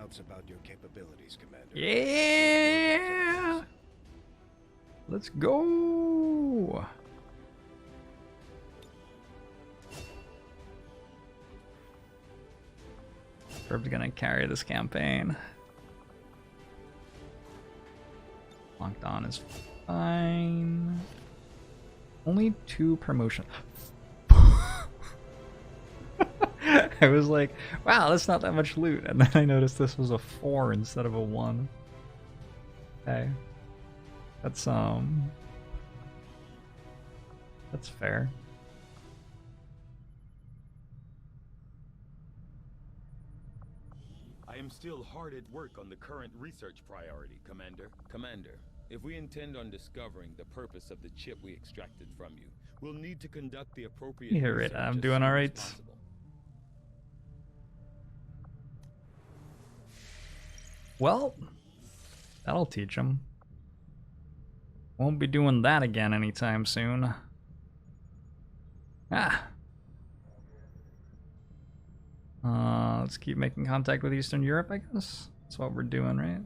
doubts about your capabilities, Commander. Yeah! Let's go! Jorbs gonna carry this campaign. Locked on is fine. Only 2 promotions. I was like, wow, that's not that much loot. And then I noticed this was a 4 instead of a 1. Okay. That's fair. I am still hard at work on the current research priority, Commander. Commander, if we intend on discovering the purpose of the chip we extracted from you, we'll need to conduct the appropriate You hear it, research I'm as doing soon as alright. possible. Well, that'll teach him. Won't be doing that again anytime soon. Let's keep making contact with Eastern Europe, I guess. That's what we're doing, right?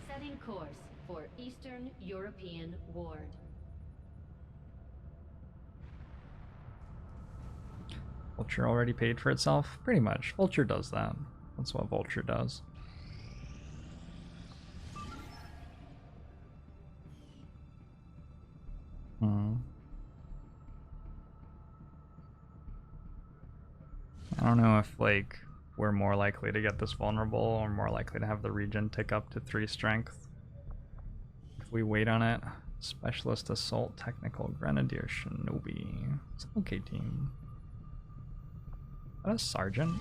Setting course for Eastern European Ward. Vulture already paid for itself? Pretty much. Vulture does that. That's what Vulture does. I don't know if, like, we're more likely to get this vulnerable or more likely to have the region tick up to 3 strength if we wait on it. Specialist Assault Technical Grenadier Shinobi. It's an okay team. Is that a sergeant?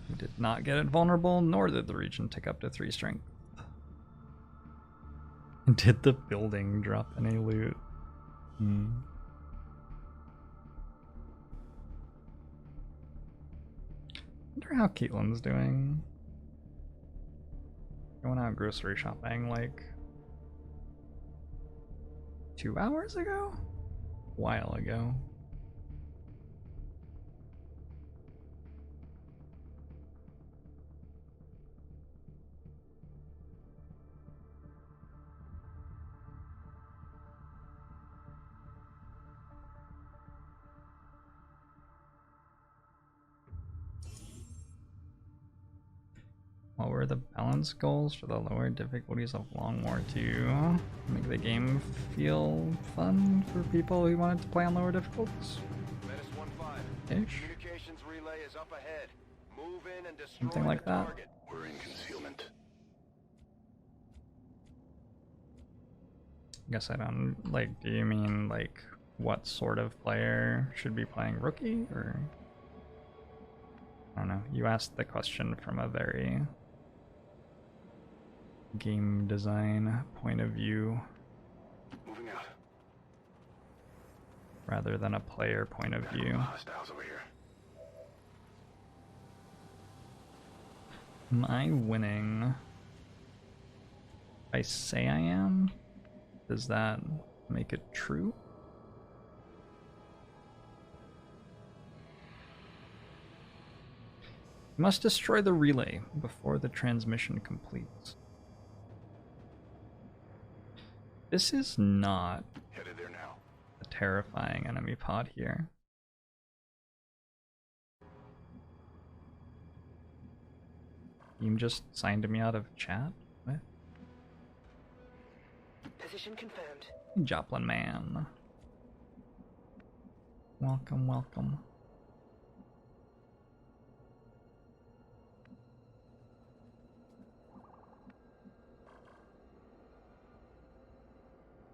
We did not get it vulnerable, nor did the region tick up to 3 strength. Did the building drop any loot? Wonder how Caitlin's doing. Going out grocery shopping like 2 hours ago? A while ago. What were the balance goals for the lower difficulties of Long War 2? Make the game feel fun for people who wanted to play on lower difficulties? Menace 1-5. Ish. Communications relay is up ahead. Move in and destroy Something like the that. target. We're in concealment. I guess I don't, like, do you mean, like, what sort of player should be playing rookie, or? I don't know. You asked the question from a very game design point of view Moving out. rather than a player point of view. Hostiles over here. Am I winning? If I say I am, does that make it true? You must destroy the relay before the transmission completes. This is not Headed there now. a terrifying enemy pod here. Team just signed me out of chat? What? Position confirmed. Joplin man. Welcome, welcome.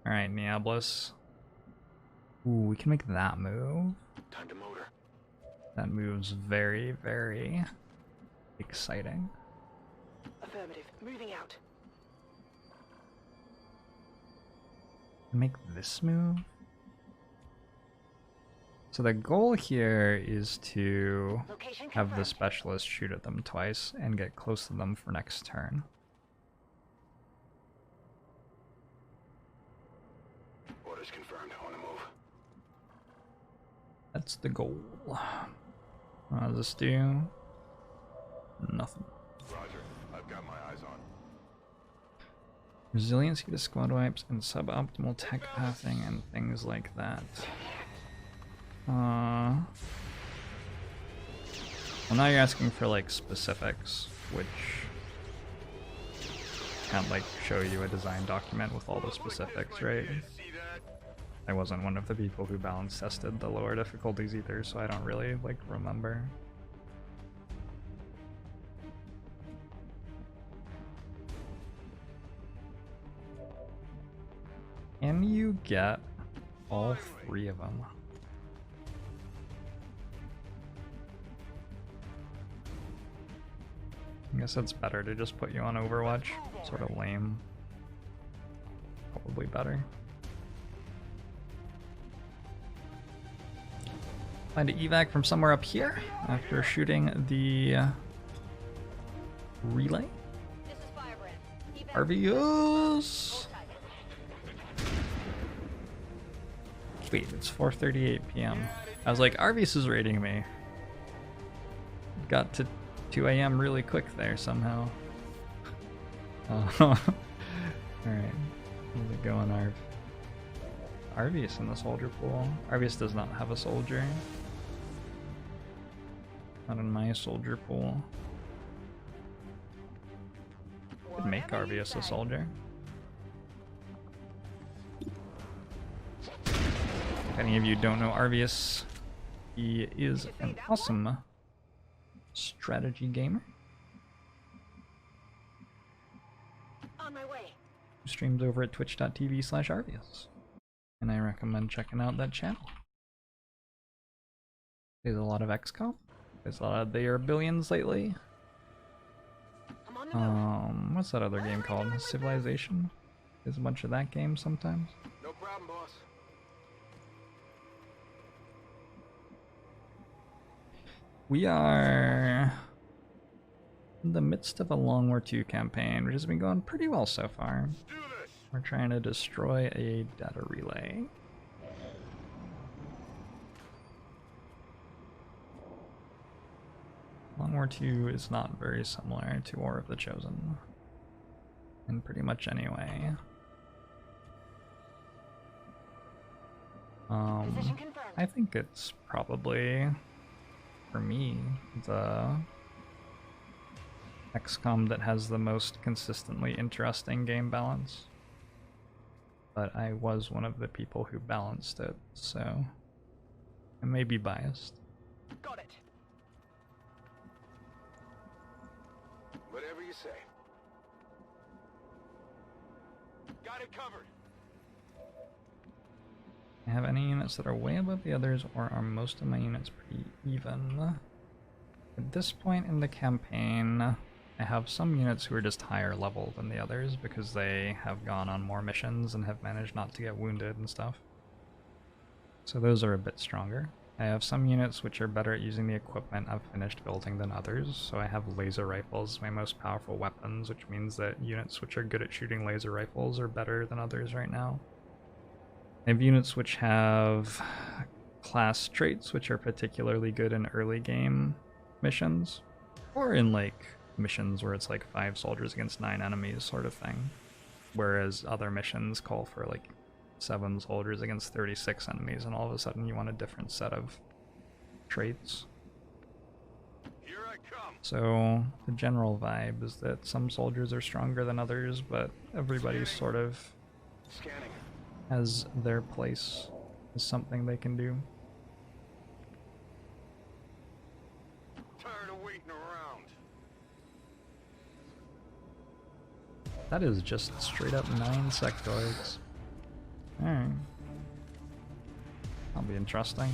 Alright, Niablos. Ooh, we can make that move. Time to motor. That move's very, very exciting. Affirmative. Moving out. Make this move. So the goal here is to Location have the confirmed. specialist shoot at them twice and get close to them for next turn. Orders confirmed. On the move. That's the goal. What does this do? Nothing. Roger. I've got my eyes on. Resiliency to squad wipes and suboptimal tech pathing and things like that. Well, now you're asking for like specifics, which can't like show you a design document with all the specifics, right? I wasn't one of the people who balance tested the lower difficulties either, so I don't really like remember. Can you get all 3 of them? I guess it's better to just put you on Overwatch. Sort of lame. Probably better. Find an evac from somewhere up here after shooting the relay. This is Firebrand. Evac- RVUs! Wait, it's 4:38 p.m. I was like, Arvius is raiding me. Got to 2 a.m. really quick there somehow. Alright. How's it going, Arv? Arvius in the soldier pool. Arvius does not have a soldier. Not in my soldier pool. Could make Arvius a soldier. If any of you don't know Arvius, he is an awesome strategy gamer On my way. who streams over at twitch.tv/Arvius. And I recommend checking out that channel. There's a lot of XCOM. There's a lot of their billions lately. I'm on the move. What's that other game called? Civilization? There's a bunch of that game sometimes. No problem, boss. We are in the midst of a Long War II campaign, which has been going pretty well so far. Do this. We're trying to destroy a data relay. Long War II is not very similar to War of the Chosen. In pretty much any way. Position confirmed. I think it's probably, for me, the XCOM that has the most consistently interesting game balance. But I was one of the people who balanced it, so I may be biased. Got it. Whatever you say. Got it covered. I have any units that are way above the others, or are most of my units pretty even? At this point in the campaign, I have some units who are just higher level than the others because they have gone on more missions and have managed not to get wounded and stuff. So those are a bit stronger. I have some units which are better at using the equipment I've finished building than others, so I have laser rifles as my most powerful weapons, which means that units which are good at shooting laser rifles are better than others right now. I have units which have class traits which are particularly good in early game missions, or in like missions where it's like 5 soldiers against 9 enemies sort of thing, whereas other missions call for like 7 soldiers against 36 enemies, and all of a sudden you want a different set of traits. Here I come. So the general vibe is that some soldiers are stronger than others, but everybody sort of Scanning. has their place as something they can do. Tired of waiting around. That is just straight up 9 sectoids. Alright. That'll be interesting.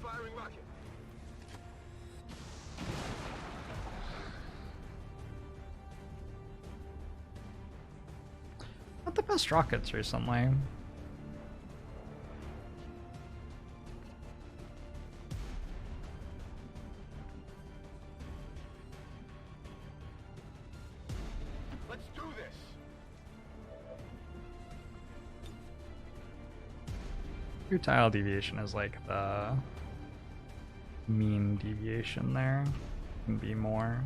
Firing rocket. Not the best rockets recently. Let's do this. Your tile deviation is like the mean deviation there. Can be more.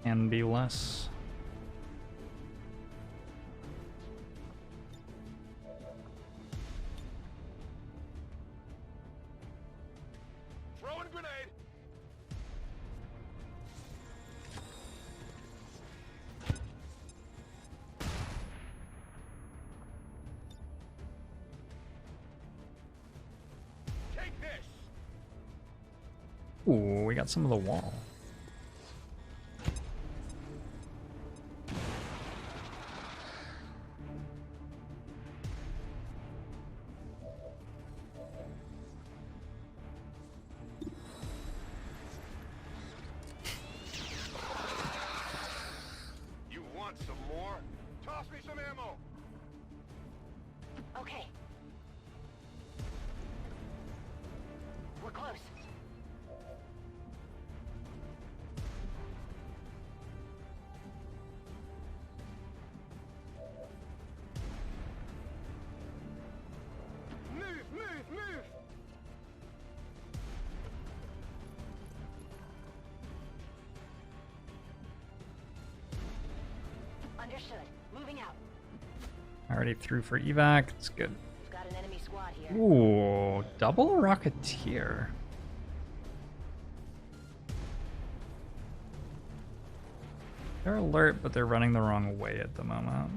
Can be less. Throwing grenade. Take this. Ooh, we got some of the wall. You want some more? Toss me some ammo. Okay. We're close. Move. Understood. Moving out. Already through for evac. It's good. We've got an enemy squad here. Ooh, double Rocketeer. They're alert, but they're running the wrong way at the moment.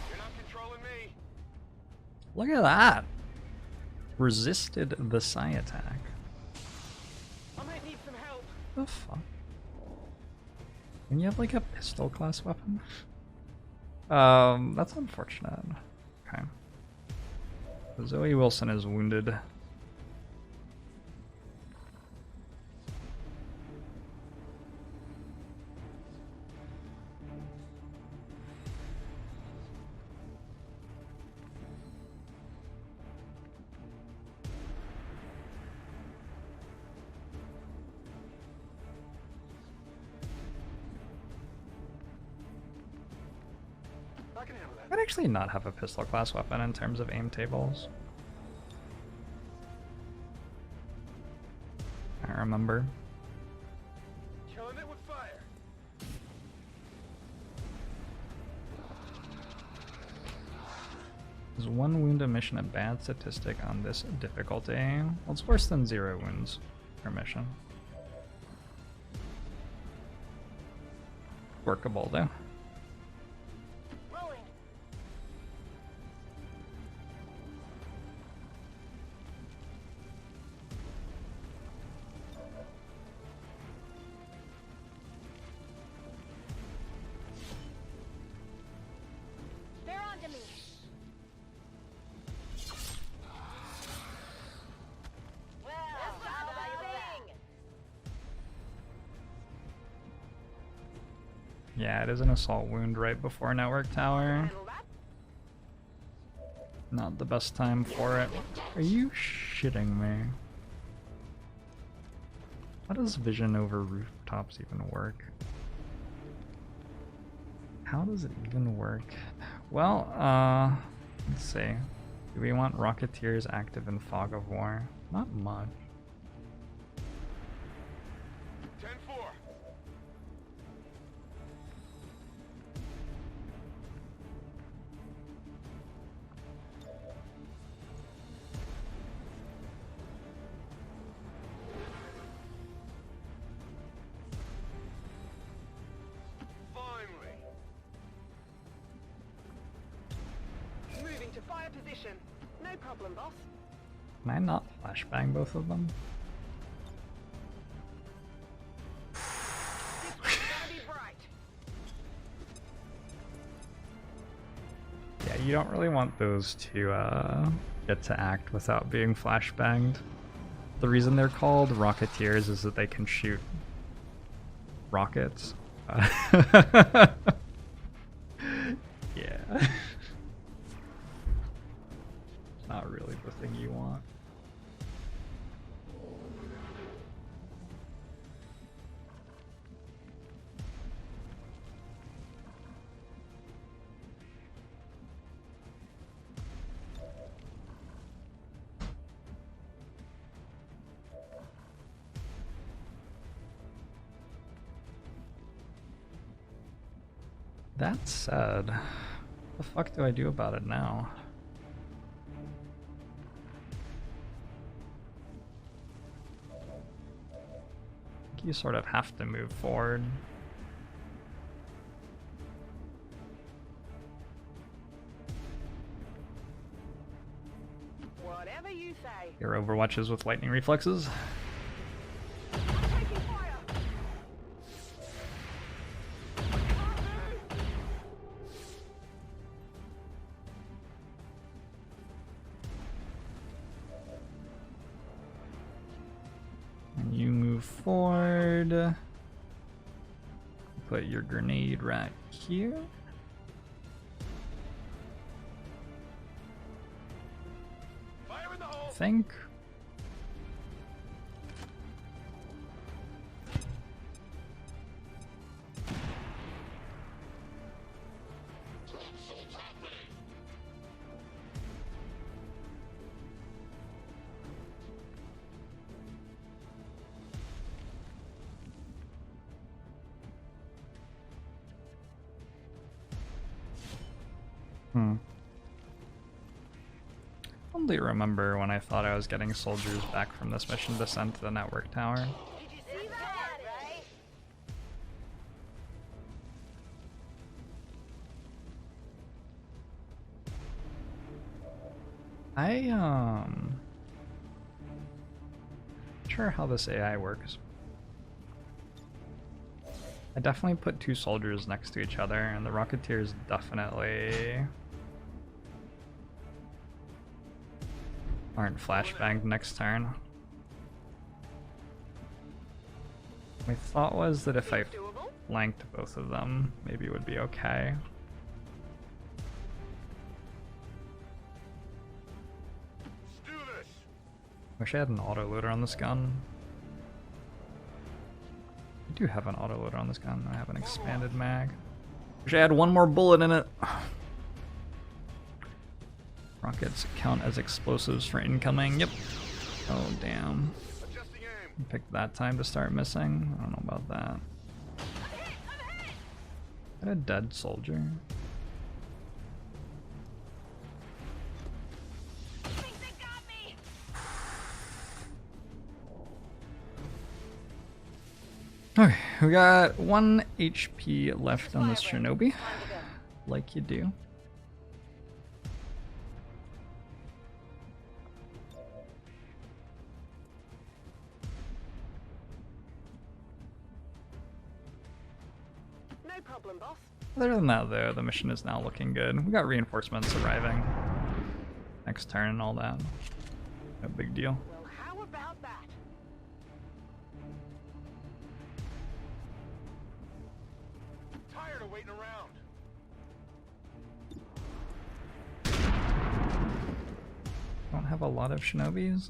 You're not controlling me. Look at that. Resisted the psi attack. I might need some help. The fuck? When you have like a pistol class weapon? That's unfortunate. Okay. Zoe Wilson is wounded. I can handle that. I'd actually not have a pistol class weapon in terms of aim tables. I remember. Killing it with fire. Is 1 wound a mission a bad statistic on this difficulty? Well, it's worse than 0 wounds per mission. Workable though. Rolling. They're on to me. Well, how about you? Yeah, it is an assault wound right before network tower. Handle that. Not the best time for it. Are you shitting me? How does vision over rooftops even work? How does it even work? Well, let's see. Do we want Rocketeers active in Fog of War? Not much. 10-4. Finally. Moving to fire position. No problem, boss. Can I not flashbang both of them? This one's gonna be bright. Yeah, you don't really want those to get to act without being flashbanged. The reason they're called Rocketeers is that they can shoot rockets. Yeah. Not really the thing you want. That said, what the fuck do I do about it now? You sort of have to move forward. Whatever you say. Your Overwatches with lightning reflexes. I'm taking fire. And you move forward. Put your grenade right here. Fire in the hole. I think. I only remember when I thought I was getting soldiers back from this mission to send to the network tower. Did you see that? Right? Not sure how this AI works. I definitely put two soldiers next to each other, and the Rocketeers definitely aren't flashbanged next turn. My thought was that if I Doable? flanked both of them, maybe it would be okay. Let's do this. Wish I had an autoloader on this gun. I do have an autoloader on this gun. I have an expanded mag. Wish I had one more bullet in it. Rockets count as explosives for incoming. Yep. Oh, damn. Adjusting aim. Picked that time to start missing. I don't know about that. Is that a dead soldier? Okay, we got 1 HP left on this Shinobi. Like you do. No problem, boss. Other than that, though, the mission is now looking good. We got reinforcements arriving next turn and all that. No big deal. Well, how about that? Tired of waiting around. Don't have a lot of Shinobis.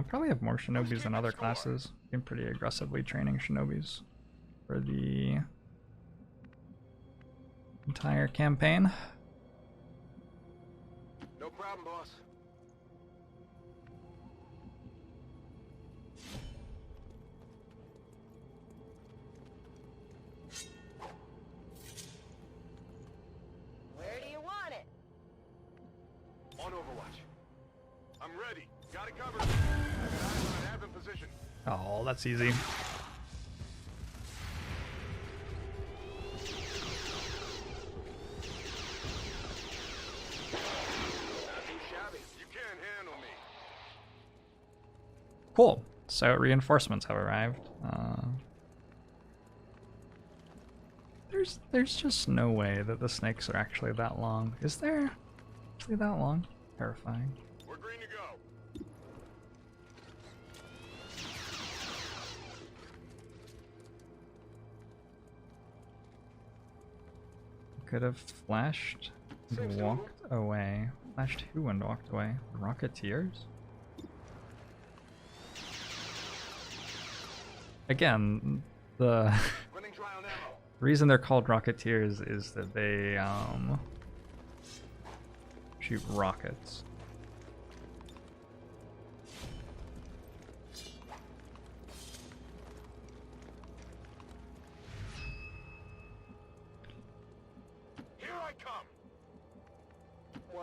Probably have more Shinobis than other classes. Been pretty aggressively training Shinobis for the entire campaign. No problem, boss. Where do you want it? On Overwatch. I'm ready. Got it covered. I've got eyes on an advent position. Oh, that's easy. Not too shabby. You can't handle me. Cool. So reinforcements have arrived. There's just no way that the snakes are actually that long. Is there actually that long? Terrifying. We're green to go. Could have flashed and walked away. Flashed who and walked away? The Rocketeers? Again, the Running dry on ammo. reason they're called Rocketeers is that they shoot rockets.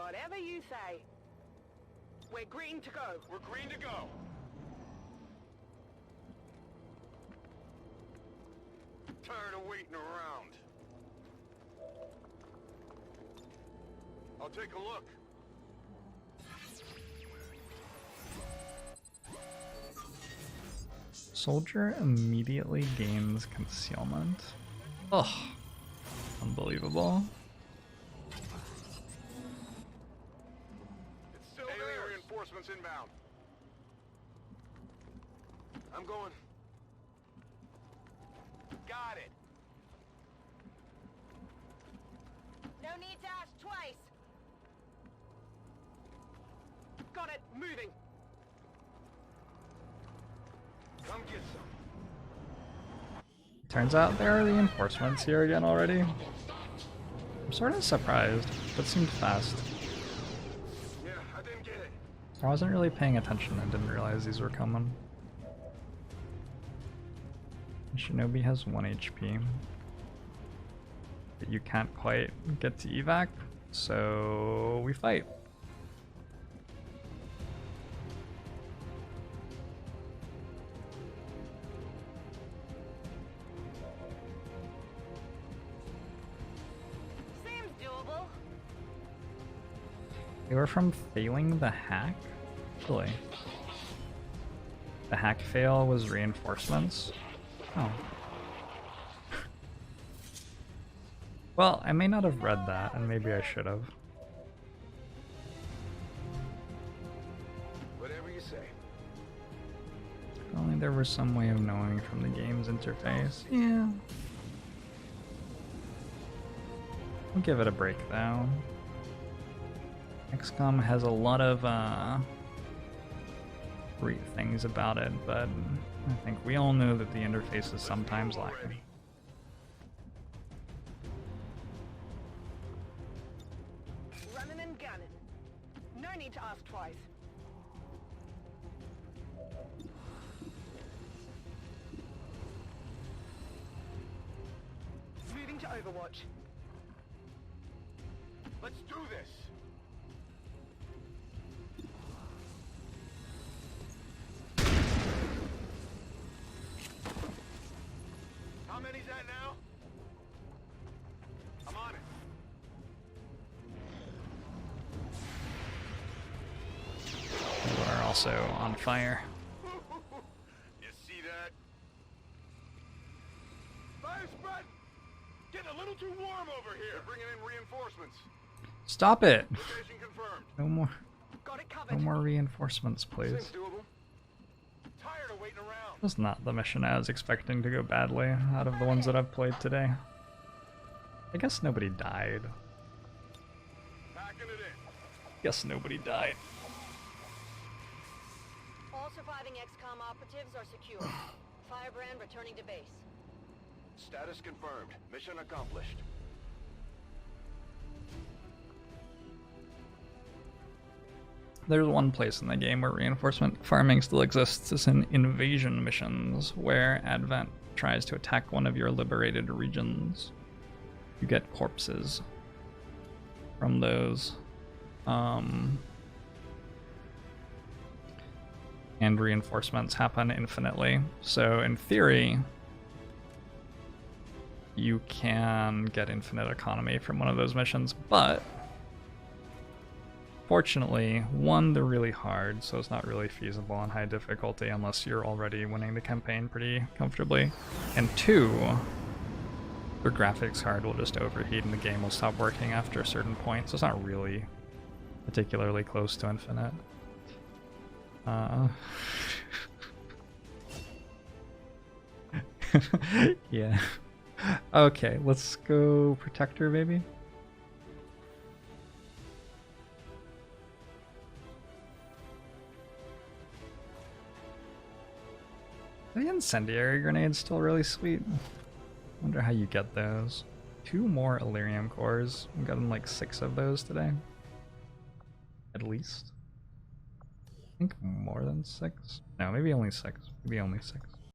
Whatever you say. We're green to go. We're green to go. Tired of waiting around. I'll take a look. Soldier immediately gains concealment. Ugh. Unbelievable. It's still there. Reinforcements inbound. I'm going. Got it. No need to ask twice. Got it. Moving. Come get some. Turns out there are reinforcements here again already. I'm sort of surprised. That seemed fast. Yeah, I didn't get it. I wasn't really paying attention and didn't realize these were coming. Shinobi has 1 HP. But you can't quite get to evac, so we fight. Seems doable. They were from failing the hack? Really? The hack fail was reinforcements? Oh. Well, I may not have read that, and maybe I should have. Whatever you say. If only there was some way of knowing from the game's interface. Yeah. We'll give it a break, though. XCOM has a lot of great things about it, but I think we all know that the interface is sometimes lacking. Running and gunning. No need to ask twice. Moving to Overwatch. Let's do this. How many's that now? I'm on it. You are also on fire. You see that? Fire spread! Getting a little too warm over here. They're bringing in reinforcements. Stop it! Location confirmed. No more, Got it no covered. more reinforcements, please. Seems doable. Tired of waiting around. This was not the mission I was expecting to go badly out of the ones that I've played today. I guess nobody died. Packing it in. Guess nobody died. All surviving XCOM operatives are secure. Firebrand returning to base. Status confirmed. Mission accomplished. There's one place in the game where reinforcement farming still exists. It's in invasion missions, where Advent tries to attack one of your liberated regions. You get corpses from those. And reinforcements happen infinitely. So in theory, you can get infinite economy from one of those missions, but fortunately, one, they're really hard, so it's not really feasible on high difficulty unless you're already winning the campaign pretty comfortably. And two, the graphics card will just overheat and the game will stop working after a certain point, so it's not really particularly close to infinite. Yeah. Okay, let's go Protector, baby. The incendiary grenade's still really sweet. Wonder how you get those. 2 more Illyrium cores. We've gotten like 6 of those today. At least. I think more than 6. No, maybe only 6. Maybe only 6.